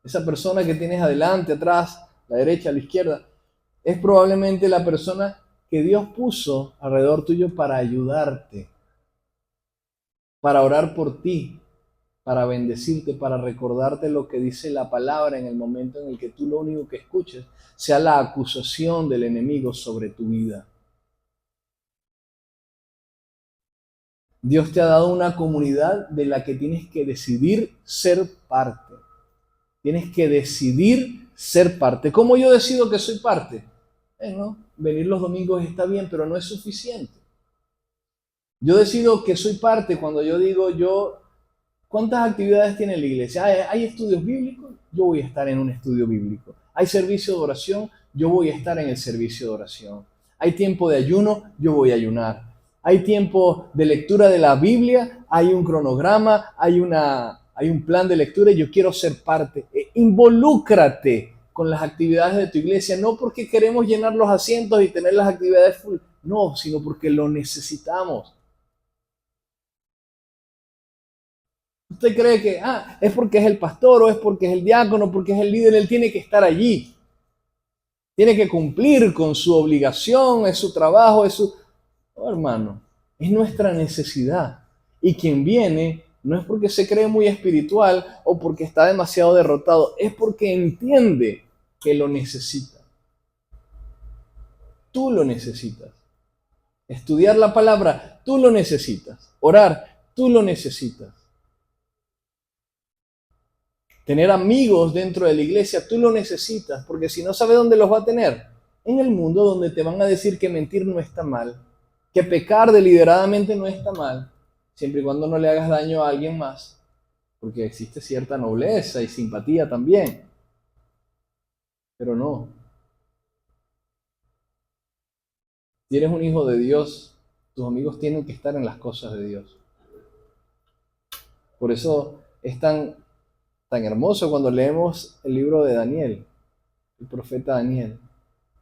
Esa persona que tienes adelante, atrás, a la derecha, a la izquierda, es probablemente la persona que Dios puso alrededor tuyo para ayudarte, para orar por ti, para bendecirte, para recordarte lo que dice la palabra en el momento en el que tú lo único que escuches sea la acusación del enemigo sobre tu vida. Dios te ha dado una comunidad de la que tienes que decidir ser parte. Tienes que decidir ser parte. ¿Cómo yo decido que soy parte? No, venir los domingos está bien, pero no es suficiente. Yo decido que soy parte cuando yo digo ¿cuántas actividades tiene la iglesia? ¿Hay estudios bíblicos? Yo voy a estar en un estudio bíblico. ¿Hay servicio de oración? Yo voy a estar en el servicio de oración. ¿Hay tiempo de ayuno? Yo voy a ayunar. ¿Hay tiempo de lectura de la Biblia? ¿Hay un cronograma? ¿Hay un plan de lectura? Y yo quiero ser parte. Involúcrate con las actividades de tu iglesia, no porque queremos llenar los asientos y tener las actividades full, no, sino porque lo necesitamos. ¿Usted cree que es porque es el pastor o es porque es el diácono, porque es el líder? Él tiene que estar allí. Tiene que cumplir con su obligación, es su trabajo, es su... Oh, hermano, es nuestra necesidad. Y quien viene no es porque se cree muy espiritual o porque está demasiado derrotado, es porque entiende que lo necesita. Tú lo necesitas. Estudiar la palabra, tú lo necesitas. Orar, tú lo necesitas. Tener amigos dentro de la iglesia, tú lo necesitas, porque si no sabes dónde los va a tener, en el mundo donde te van a decir que mentir no está mal, que pecar deliberadamente no está mal, siempre y cuando no le hagas daño a alguien más, porque existe cierta nobleza y simpatía también, pero no. Si eres un hijo de Dios, tus amigos tienen que estar en las cosas de Dios. Por eso es tan hermoso cuando leemos el libro de Daniel, el profeta Daniel.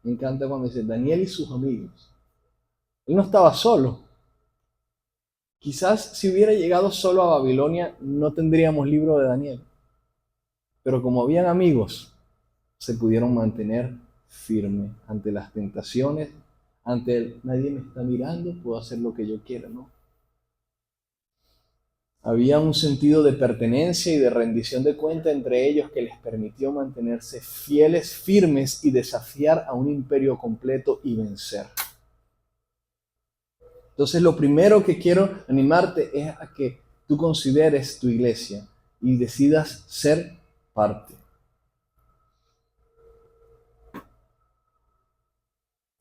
Me encanta cuando dice Daniel y sus amigos. Él no estaba solo. Quizás si hubiera llegado solo a Babilonia no tendríamos libro de Daniel. Pero como habían amigos, se pudieron mantener firmes ante las tentaciones, ante el nadie me está mirando, puedo hacer lo que yo quiera, ¿no? Había un sentido de pertenencia y de rendición de cuenta entre ellos que les permitió mantenerse fieles, firmes y desafiar a un imperio completo y vencer. Entonces, lo primero que quiero animarte es a que tú consideres tu iglesia y decidas ser parte.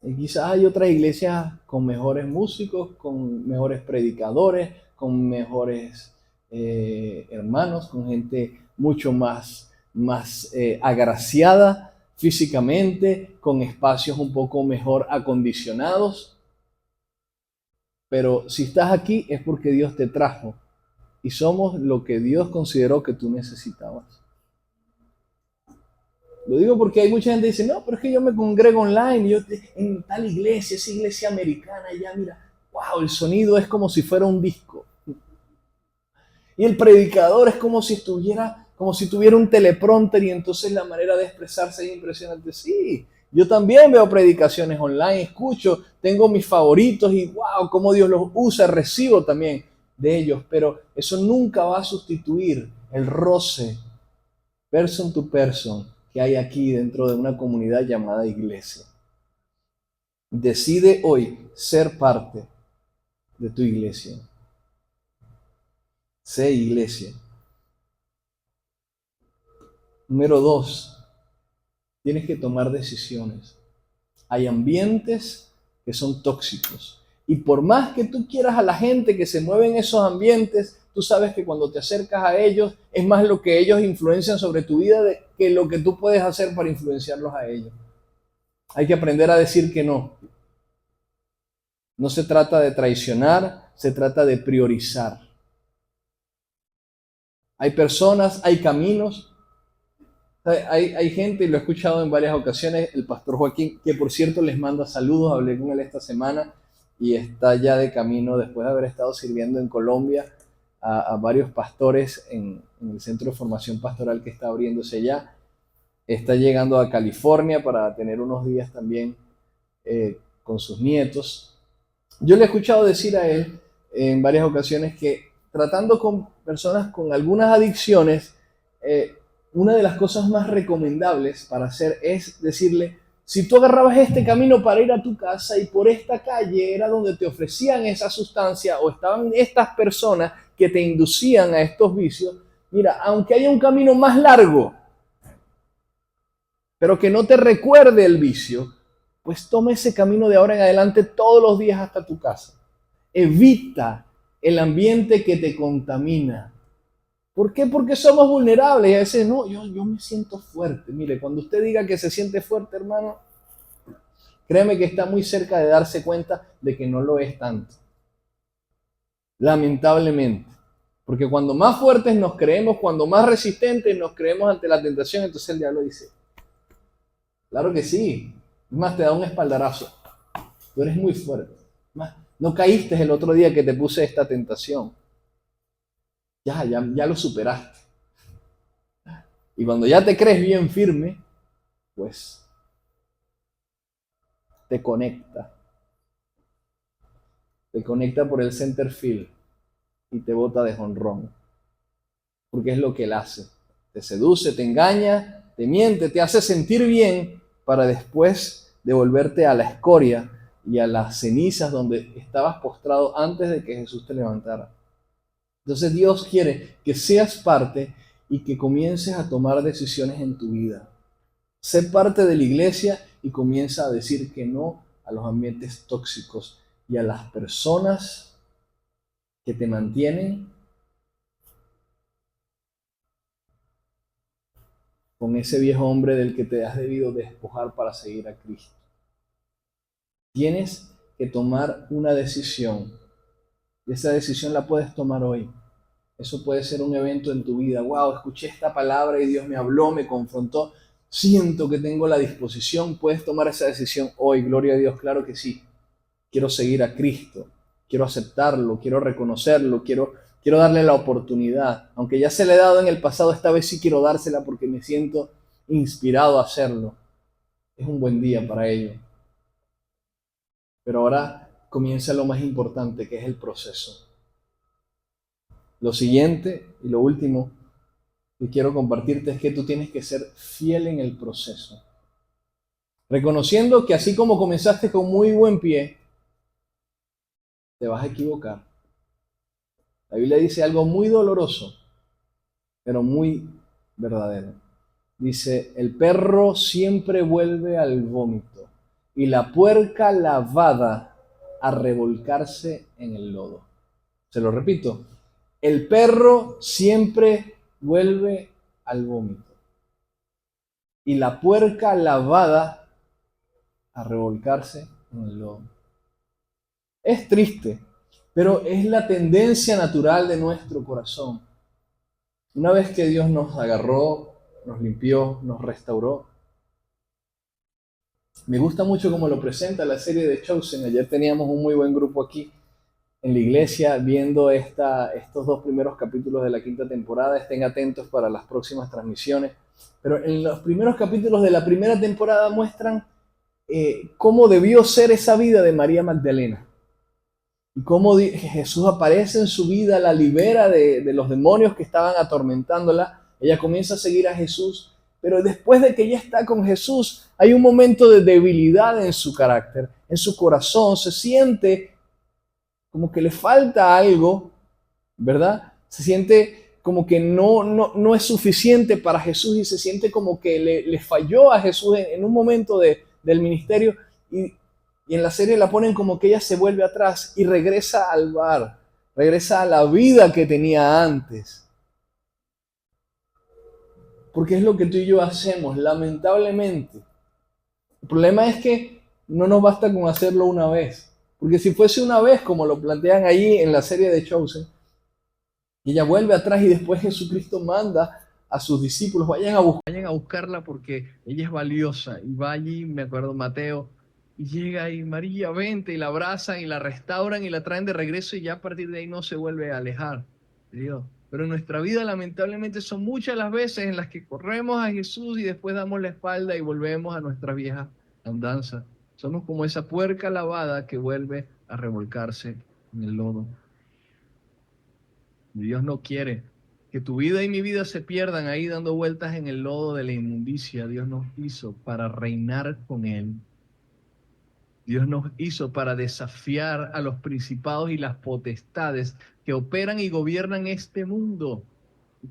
Y quizás hay otras iglesias con mejores músicos, con mejores predicadores, con mejores hermanos, con gente mucho más agraciada físicamente, con espacios un poco mejor acondicionados. Pero si estás aquí es porque Dios te trajo y somos lo que Dios consideró que tú necesitabas. Lo digo porque hay mucha gente que dice, no, pero es que yo me congrego online, yo en tal iglesia, esa iglesia americana, ya mira, wow, el sonido es como si fuera un disco. Y el predicador es como si tuviera un teleprompter y entonces la manera de expresarse es impresionante. Sí, yo también veo predicaciones online, escucho, tengo mis favoritos y wow, cómo Dios los usa, recibo también de ellos, pero eso nunca va a sustituir el roce person to person que hay aquí dentro de una comunidad llamada iglesia. Decide hoy ser parte de tu iglesia. Sé iglesia. Número 2, tienes que tomar decisiones. Hay ambientes que son tóxicos. Y por más que tú quieras a la gente que se mueve en esos ambientes, tú sabes que cuando te acercas a ellos, es más lo que ellos influencian sobre tu vida que lo que tú puedes hacer para influenciarlos a ellos. Hay que aprender a decir que no. No se trata de traicionar, se trata de priorizar. Hay personas, hay caminos, hay gente, y lo he escuchado en varias ocasiones, el pastor Joaquín, que por cierto les manda saludos, hablé con él esta semana y está ya de camino, después de haber estado sirviendo en Colombia a varios pastores en el centro de formación pastoral que está abriéndose allá. Está llegando a California para tener unos días también con sus nietos. Yo le he escuchado decir a él en varias ocasiones que tratando con personas con algunas adicciones, una de las cosas más recomendables para hacer es decirle, si tú agarrabas este camino para ir a tu casa y por esta calle era donde te ofrecían esa sustancia o estaban estas personas que te inducían a estos vicios, mira, aunque haya un camino más largo, pero que no te recuerde el vicio, pues toma ese camino de ahora en adelante todos los días hasta tu casa. Evita el ambiente que te contamina. ¿Por qué? Porque somos vulnerables y a veces no, yo me siento fuerte. Mire, cuando usted diga que se siente fuerte, hermano, créeme que está muy cerca de darse cuenta de que no lo es tanto. Lamentablemente. Porque cuando más fuertes nos creemos, cuando más resistentes nos creemos ante la tentación, entonces el diablo dice, claro que sí. Es más, te da un espaldarazo. Tú eres muy fuerte. Más, no caíste el otro día que te puse esta tentación. Ya lo superaste. Y cuando ya te crees bien firme, pues te conecta. Te conecta por el center field y te bota de jonrón. porque es lo que él hace. Te seduce, te engaña, te miente, te hace sentir bien para después devolverte a la escoria y a las cenizas donde estabas postrado antes de que Jesús te levantara. Entonces Dios quiere que seas parte y que comiences a tomar decisiones en tu vida. Sé parte de la iglesia y comienza a decir que no a los ambientes tóxicos y a las personas que te mantienen con ese viejo hombre del que te has debido despojar para seguir a Cristo. Tienes que tomar una decisión y esa decisión la puedes tomar hoy. Eso puede ser un evento en tu vida. Wow, escuché esta palabra y Dios me habló, me confrontó. Siento que tengo la disposición. Puedes tomar esa decisión hoy. Gloria a Dios, claro que sí. Quiero seguir a Cristo. Quiero aceptarlo, quiero reconocerlo, quiero darle la oportunidad. Aunque ya se le he dado en el pasado, esta vez sí quiero dársela porque me siento inspirado a hacerlo. Es un buen día para ello. Pero ahora comienza lo más importante, que es el proceso. Lo siguiente y lo último que quiero compartirte es que tú tienes que ser fiel en el proceso. Reconociendo que así como comenzaste con muy buen pie, te vas a equivocar. La Biblia dice algo muy doloroso, pero muy verdadero. Dice, el perro siempre vuelve al vómito y la puerca lavada a revolcarse en el lodo. Se lo repito, el perro siempre vuelve al vómito y la puerca lavada a revolcarse en el lodo. Es triste, pero es la tendencia natural de nuestro corazón. Una vez que Dios nos agarró, nos limpió, nos restauró. Me gusta mucho cómo lo presenta la serie de Chosen. Ayer teníamos un muy buen grupo aquí en la iglesia viendo estos 2 primeros capítulos de la 5ª temporada. Estén atentos para las próximas transmisiones. Pero en los primeros capítulos de la 1ª temporada muestran cómo debió ser esa vida de María Magdalena. Y cómo Jesús aparece en su vida, la libera de los demonios que estaban atormentándola. Ella comienza a seguir a Jesús, pero después de que ella está con Jesús, hay un momento de debilidad en su carácter, en su corazón. Se siente como que le falta algo, ¿verdad? Se siente como que no es suficiente para Jesús y se siente como que le falló a Jesús en un momento del ministerio. Y en la serie la ponen como que ella se vuelve atrás y regresa al bar, regresa a la vida que tenía antes. Porque es lo que tú y yo hacemos, lamentablemente. El problema es que no nos basta con hacerlo una vez. Porque si fuese una vez, como lo plantean ahí en la serie de Chosen, ella vuelve atrás y después Jesucristo manda a sus discípulos, vayan a buscarla porque ella es valiosa. Y va allí, me acuerdo, Mateo, y llega y María, vente, y la abrazan y la restauran y la traen de regreso y ya a partir de ahí no se vuelve a alejar de Dios. Pero en nuestra vida lamentablemente son muchas las veces en las que corremos a Jesús y después damos la espalda y volvemos a nuestra vieja andanza. Somos como esa puerca lavada que vuelve a revolcarse en el lodo. Dios no quiere que tu vida y mi vida se pierdan ahí dando vueltas en el lodo de la inmundicia. Dios nos hizo para reinar con Él. Dios nos hizo para desafiar a los principados y las potestades que operan y gobiernan este mundo,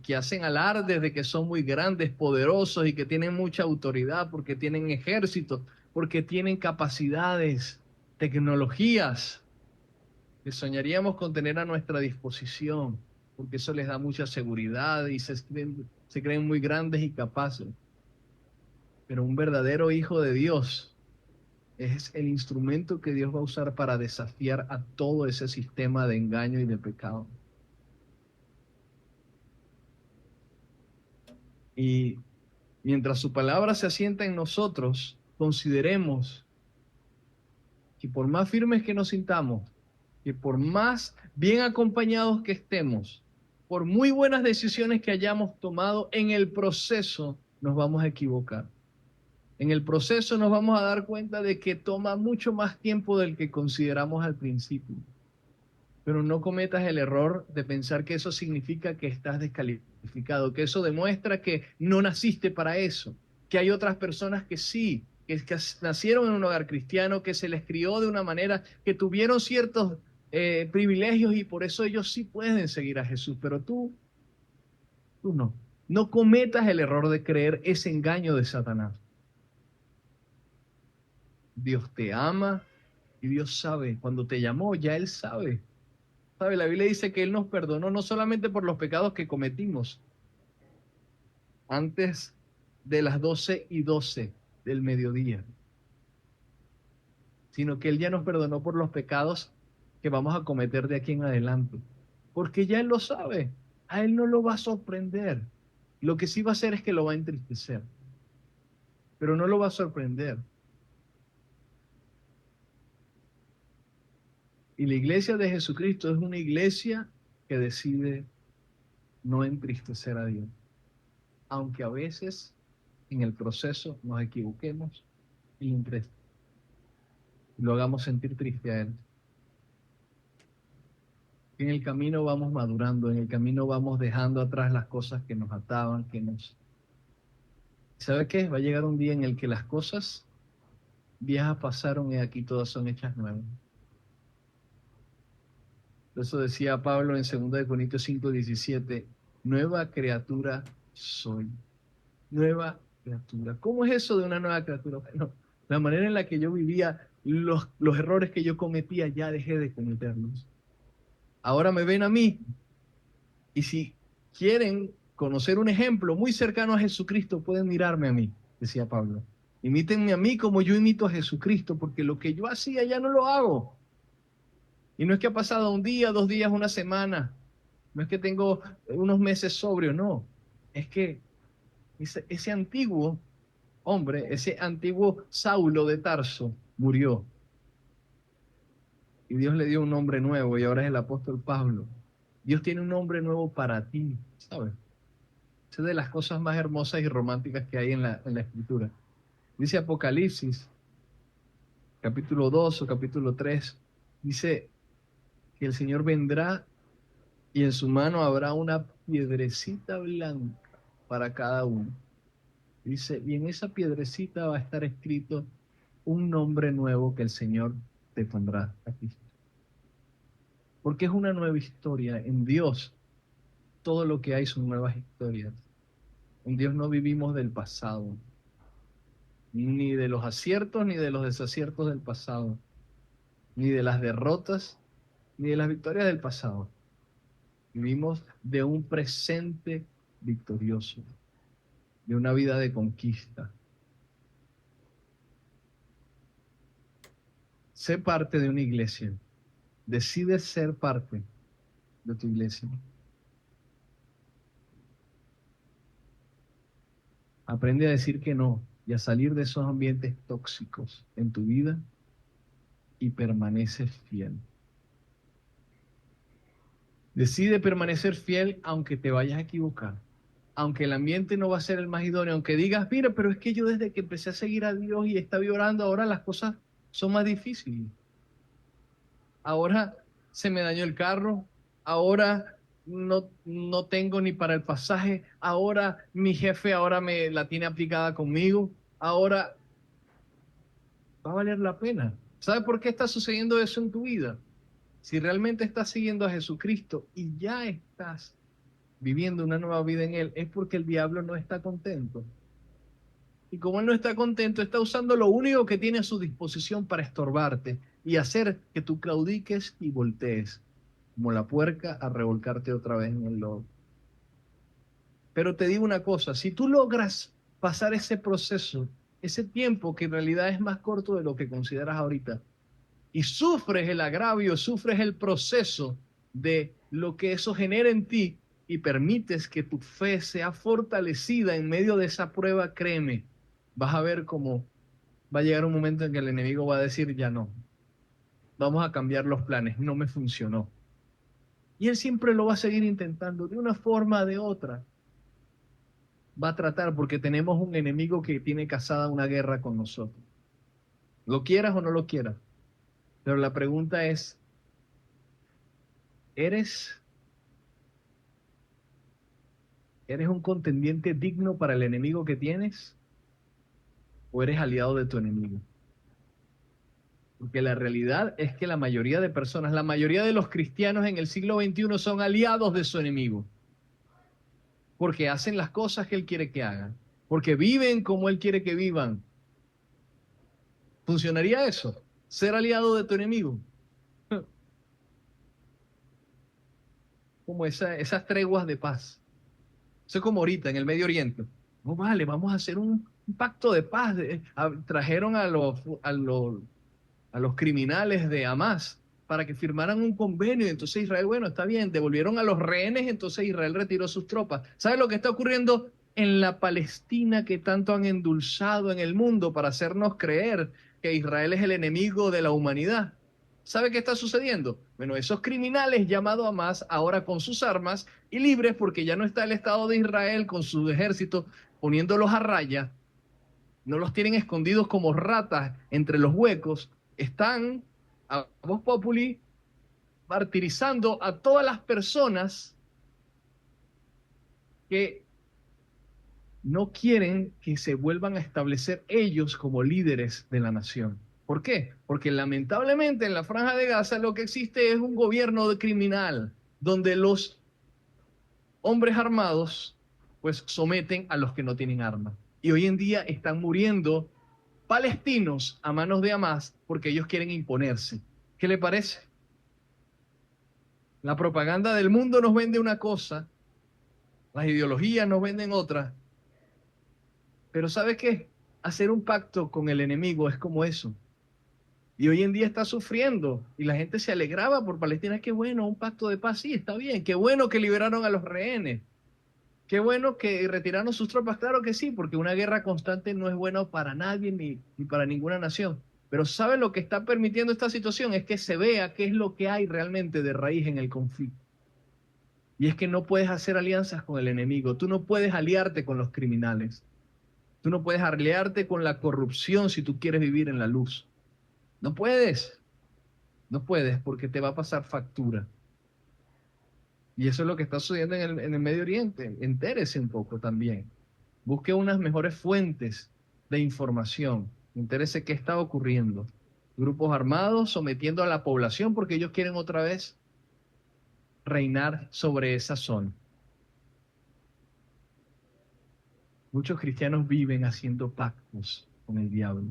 que hacen alardes de que son muy grandes, poderosos y que tienen mucha autoridad porque tienen ejércitos, porque tienen capacidades, tecnologías que soñaríamos con tener a nuestra disposición, porque eso les da mucha seguridad y se creen muy grandes y capaces. Pero un verdadero hijo de Dios es el instrumento que Dios va a usar para desafiar a todo ese sistema de engaño y de pecado. Y mientras su palabra se asienta en nosotros, consideremos que por más firmes que nos sintamos, que por más bien acompañados que estemos, por muy buenas decisiones que hayamos tomado, en el proceso nos vamos a equivocar. En el proceso nos vamos a dar cuenta de que toma mucho más tiempo del que consideramos al principio. Pero no cometas el error de pensar que eso significa que estás descalificado, que eso demuestra que no naciste para eso, que hay otras personas que sí, que nacieron en un hogar cristiano, que se les crió de una manera, que tuvieron ciertos privilegios y por eso ellos sí pueden seguir a Jesús, pero tú no. No cometas el error de creer ese engaño de Satanás. Dios te ama y Dios sabe. Cuando te llamó, ya Él sabe. ¿Sabe? La Biblia dice que Él nos perdonó no solamente por los pecados que cometimos antes de las 12:12 del mediodía, sino que Él ya nos perdonó por los pecados que vamos a cometer de aquí en adelante. Porque ya Él lo sabe. A Él no lo va a sorprender. Lo que sí va a hacer es que lo va a entristecer. Pero no lo va a sorprender. Y la iglesia de Jesucristo es una iglesia que decide no entristecer a Dios. Aunque a veces en el proceso nos equivoquemos y lo hagamos sentir triste a Él. En el camino vamos madurando, en el camino vamos dejando atrás las cosas que nos ataban, ¿Sabe qué? Va a llegar un día en el que las cosas viejas pasaron y aquí todas son hechas nuevas. Eso decía Pablo en 2 Corintios 5:17, nueva criatura soy. Nueva criatura. ¿Cómo es eso de una nueva criatura? Bueno, la manera en la que yo vivía, los errores que yo cometía, ya dejé de cometerlos. Ahora me ven a mí. Y si quieren conocer un ejemplo muy cercano a Jesucristo, pueden mirarme a mí, decía Pablo. Imítenme a mí como yo imito a Jesucristo, porque lo que yo hacía ya no lo hago. Y no es que ha pasado un día, 2 días, una semana. No es que tengo unos meses sobrio, no. Es que ese antiguo hombre, ese antiguo Saulo de Tarso, murió. Y Dios le dio un nombre nuevo y ahora es el apóstol Pablo. Dios tiene un nombre nuevo para ti, ¿sabes? Esa es de las cosas más hermosas y románticas que hay en la Escritura. Dice Apocalipsis, capítulo 2 o capítulo 3, dice que el Señor vendrá y en su mano habrá una piedrecita blanca para cada uno. Dice, y en esa piedrecita va a estar escrito un nombre nuevo que el Señor te pondrá aquí. Porque es una nueva historia. En Dios, todo lo que hay son nuevas historias. En Dios no vivimos del pasado, ni de los aciertos ni de los desaciertos del pasado, ni de las derrotas ni de las victorias del pasado. Vivimos de un presente victorioso, de una vida de conquista. Sé parte de una iglesia. Decide ser parte de tu iglesia. Aprende a decir que no y a salir de esos ambientes tóxicos en tu vida y permanece fiel. Decide permanecer fiel aunque te vayas a equivocar, aunque el ambiente no va a ser el más idóneo, aunque digas, mira, pero es que yo desde que empecé a seguir a Dios y estaba orando, ahora las cosas son más difíciles. Ahora se me dañó el carro, ahora no tengo ni para el pasaje, ahora mi jefe ahora me la tiene aplicada conmigo, ahora va a valer la pena. ¿Sabe por qué está sucediendo eso en tu vida? Si realmente estás siguiendo a Jesucristo y ya estás viviendo una nueva vida en Él, es porque el diablo no está contento. Y como Él no está contento, está usando lo único que tiene a su disposición para estorbarte y hacer que tú claudiques y voltees, como la puerca a revolcarte otra vez en el lodo. Pero te digo una cosa, si tú logras pasar ese proceso, ese tiempo que en realidad es más corto de lo que consideras ahorita, y sufres el agravio, sufres el proceso de lo que eso genera en ti y permites que tu fe sea fortalecida en medio de esa prueba, créeme, vas a ver cómo va a llegar un momento en que el enemigo va a decir, ya no, vamos a cambiar los planes, no me funcionó. Y él siempre lo va a seguir intentando de una forma o de otra. Va a tratar porque tenemos un enemigo que tiene casada una guerra con nosotros. Lo quieras o no lo quieras. Pero la pregunta es, ¿Eres un contendiente digno para el enemigo que tienes o eres aliado de tu enemigo? Porque la realidad es que la mayoría de personas, la mayoría de los cristianos en el siglo XXI son aliados de su enemigo, porque hacen las cosas que él quiere que hagan, porque viven como él quiere que vivan. ¿Funcionaría eso? ¿Ser aliado de tu enemigo? Como esas treguas de paz. Eso es como ahorita en el Medio Oriente. No vale, vamos a hacer un pacto de paz. Trajeron a los criminales de Hamas para que firmaran un convenio. Y entonces Israel, bueno, está bien, devolvieron a los rehenes, entonces Israel retiró sus tropas. ¿Sabe lo que está ocurriendo en la Palestina que tanto han endulzado en el mundo para hacernos creer que Israel es el enemigo de la humanidad? ¿Sabe qué está sucediendo? Bueno, esos criminales llamados Hamas, ahora con sus armas y libres, porque ya no está el Estado de Israel con su ejército poniéndolos a raya, no los tienen escondidos como ratas entre los huecos, están a voz populi martirizando a todas las personas que no quieren que se vuelvan a establecer ellos como líderes de la nación. ¿Por qué? Porque lamentablemente en la Franja de Gaza lo que existe es un gobierno de criminal, donde los hombres armados pues someten a los que no tienen armas. Y hoy en día están muriendo palestinos a manos de Hamas porque ellos quieren imponerse. ¿Qué le parece? La propaganda del mundo nos vende una cosa, las ideologías nos venden otra, pero ¿sabe qué? Hacer un pacto con el enemigo es como eso. Y hoy en día está sufriendo y la gente se alegraba por Palestina. Qué bueno, un pacto de paz, sí, está bien. Qué bueno que liberaron a los rehenes. Qué bueno que retiraron sus tropas, claro que sí, porque una guerra constante no es bueno para nadie ni para ninguna nación. Pero ¿sabe lo que está permitiendo esta situación? Es que se vea qué es lo que hay realmente de raíz en el conflicto. Y es que no puedes hacer alianzas con el enemigo, tú no puedes aliarte con los criminales, tú no puedes aliarte con la corrupción si tú quieres vivir en la luz. No puedes, no puedes porque te va a pasar factura. Y eso es lo que está sucediendo en el Medio Oriente. Entérese un poco también. Busque unas mejores fuentes de información. Interese qué está ocurriendo. Grupos armados sometiendo a la población porque ellos quieren otra vez reinar sobre esa zona. Muchos cristianos viven haciendo pactos con el diablo.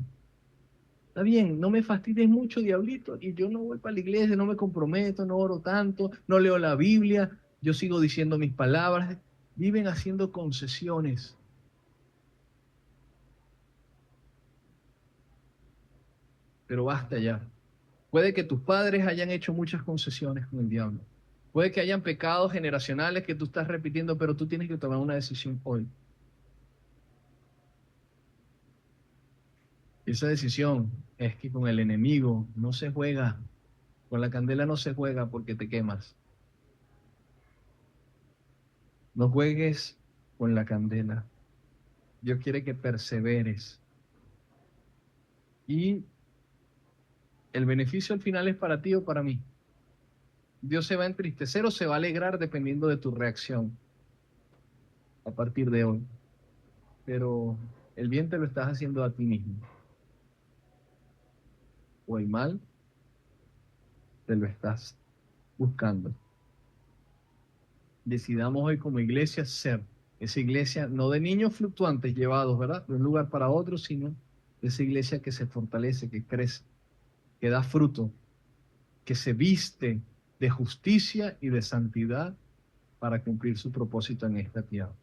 Está bien, no me fastidies mucho, diablito, y yo no voy para la iglesia, no me comprometo, no oro tanto, no leo la Biblia, yo sigo diciendo mis palabras. Viven haciendo concesiones. Pero basta ya. Puede que tus padres hayan hecho muchas concesiones con el diablo. Puede que hayan pecados generacionales que tú estás repitiendo, pero tú tienes que tomar una decisión hoy. Y esa decisión es que con el enemigo no se juega, con la candela no se juega porque te quemas. No juegues con la candela. Dios quiere que perseveres. Y el beneficio al final es para ti o para mí. Dios se va a entristecer o se va a alegrar dependiendo de tu reacción a partir de hoy. Pero el bien te lo estás haciendo a ti mismo. O el mal te lo estás buscando. Decidamos hoy como iglesia ser esa iglesia no de niños fluctuantes llevados, ¿verdad?, de un lugar para otro, sino esa iglesia que se fortalece, que crece, que da fruto, que se viste de justicia y de santidad para cumplir su propósito en esta tierra.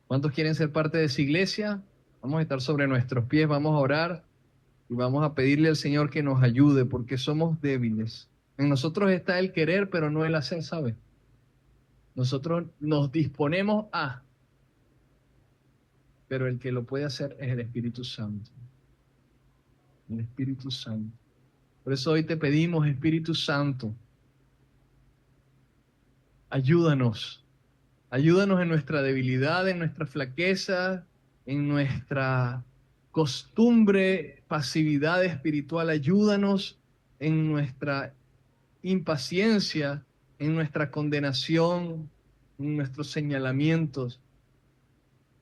¿Cuántos quieren ser parte de esa iglesia? Vamos a estar sobre nuestros pies, vamos a orar y vamos a pedirle al Señor que nos ayude porque somos débiles. En nosotros está el querer, pero no el hacer, ¿sabe? Nosotros nos disponemos a, pero el que lo puede hacer es el Espíritu Santo. El Espíritu Santo. Por eso hoy te pedimos, Espíritu Santo, ayúdanos. Ayúdanos en nuestra debilidad, en nuestra flaqueza, en nuestra costumbre, pasividad espiritual. Ayúdanos en nuestra impaciencia, en nuestra condenación, en nuestros señalamientos.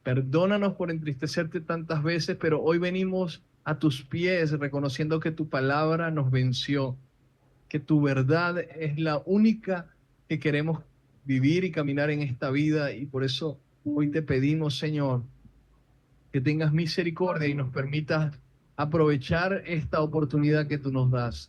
Perdónanos por entristecerte tantas veces, pero hoy venimos a tus pies reconociendo que tu palabra nos venció, que tu verdad es la única que queremos vivir y caminar en esta vida, y por eso hoy te pedimos, Señor, que tengas misericordia y nos permitas aprovechar esta oportunidad que tú nos das.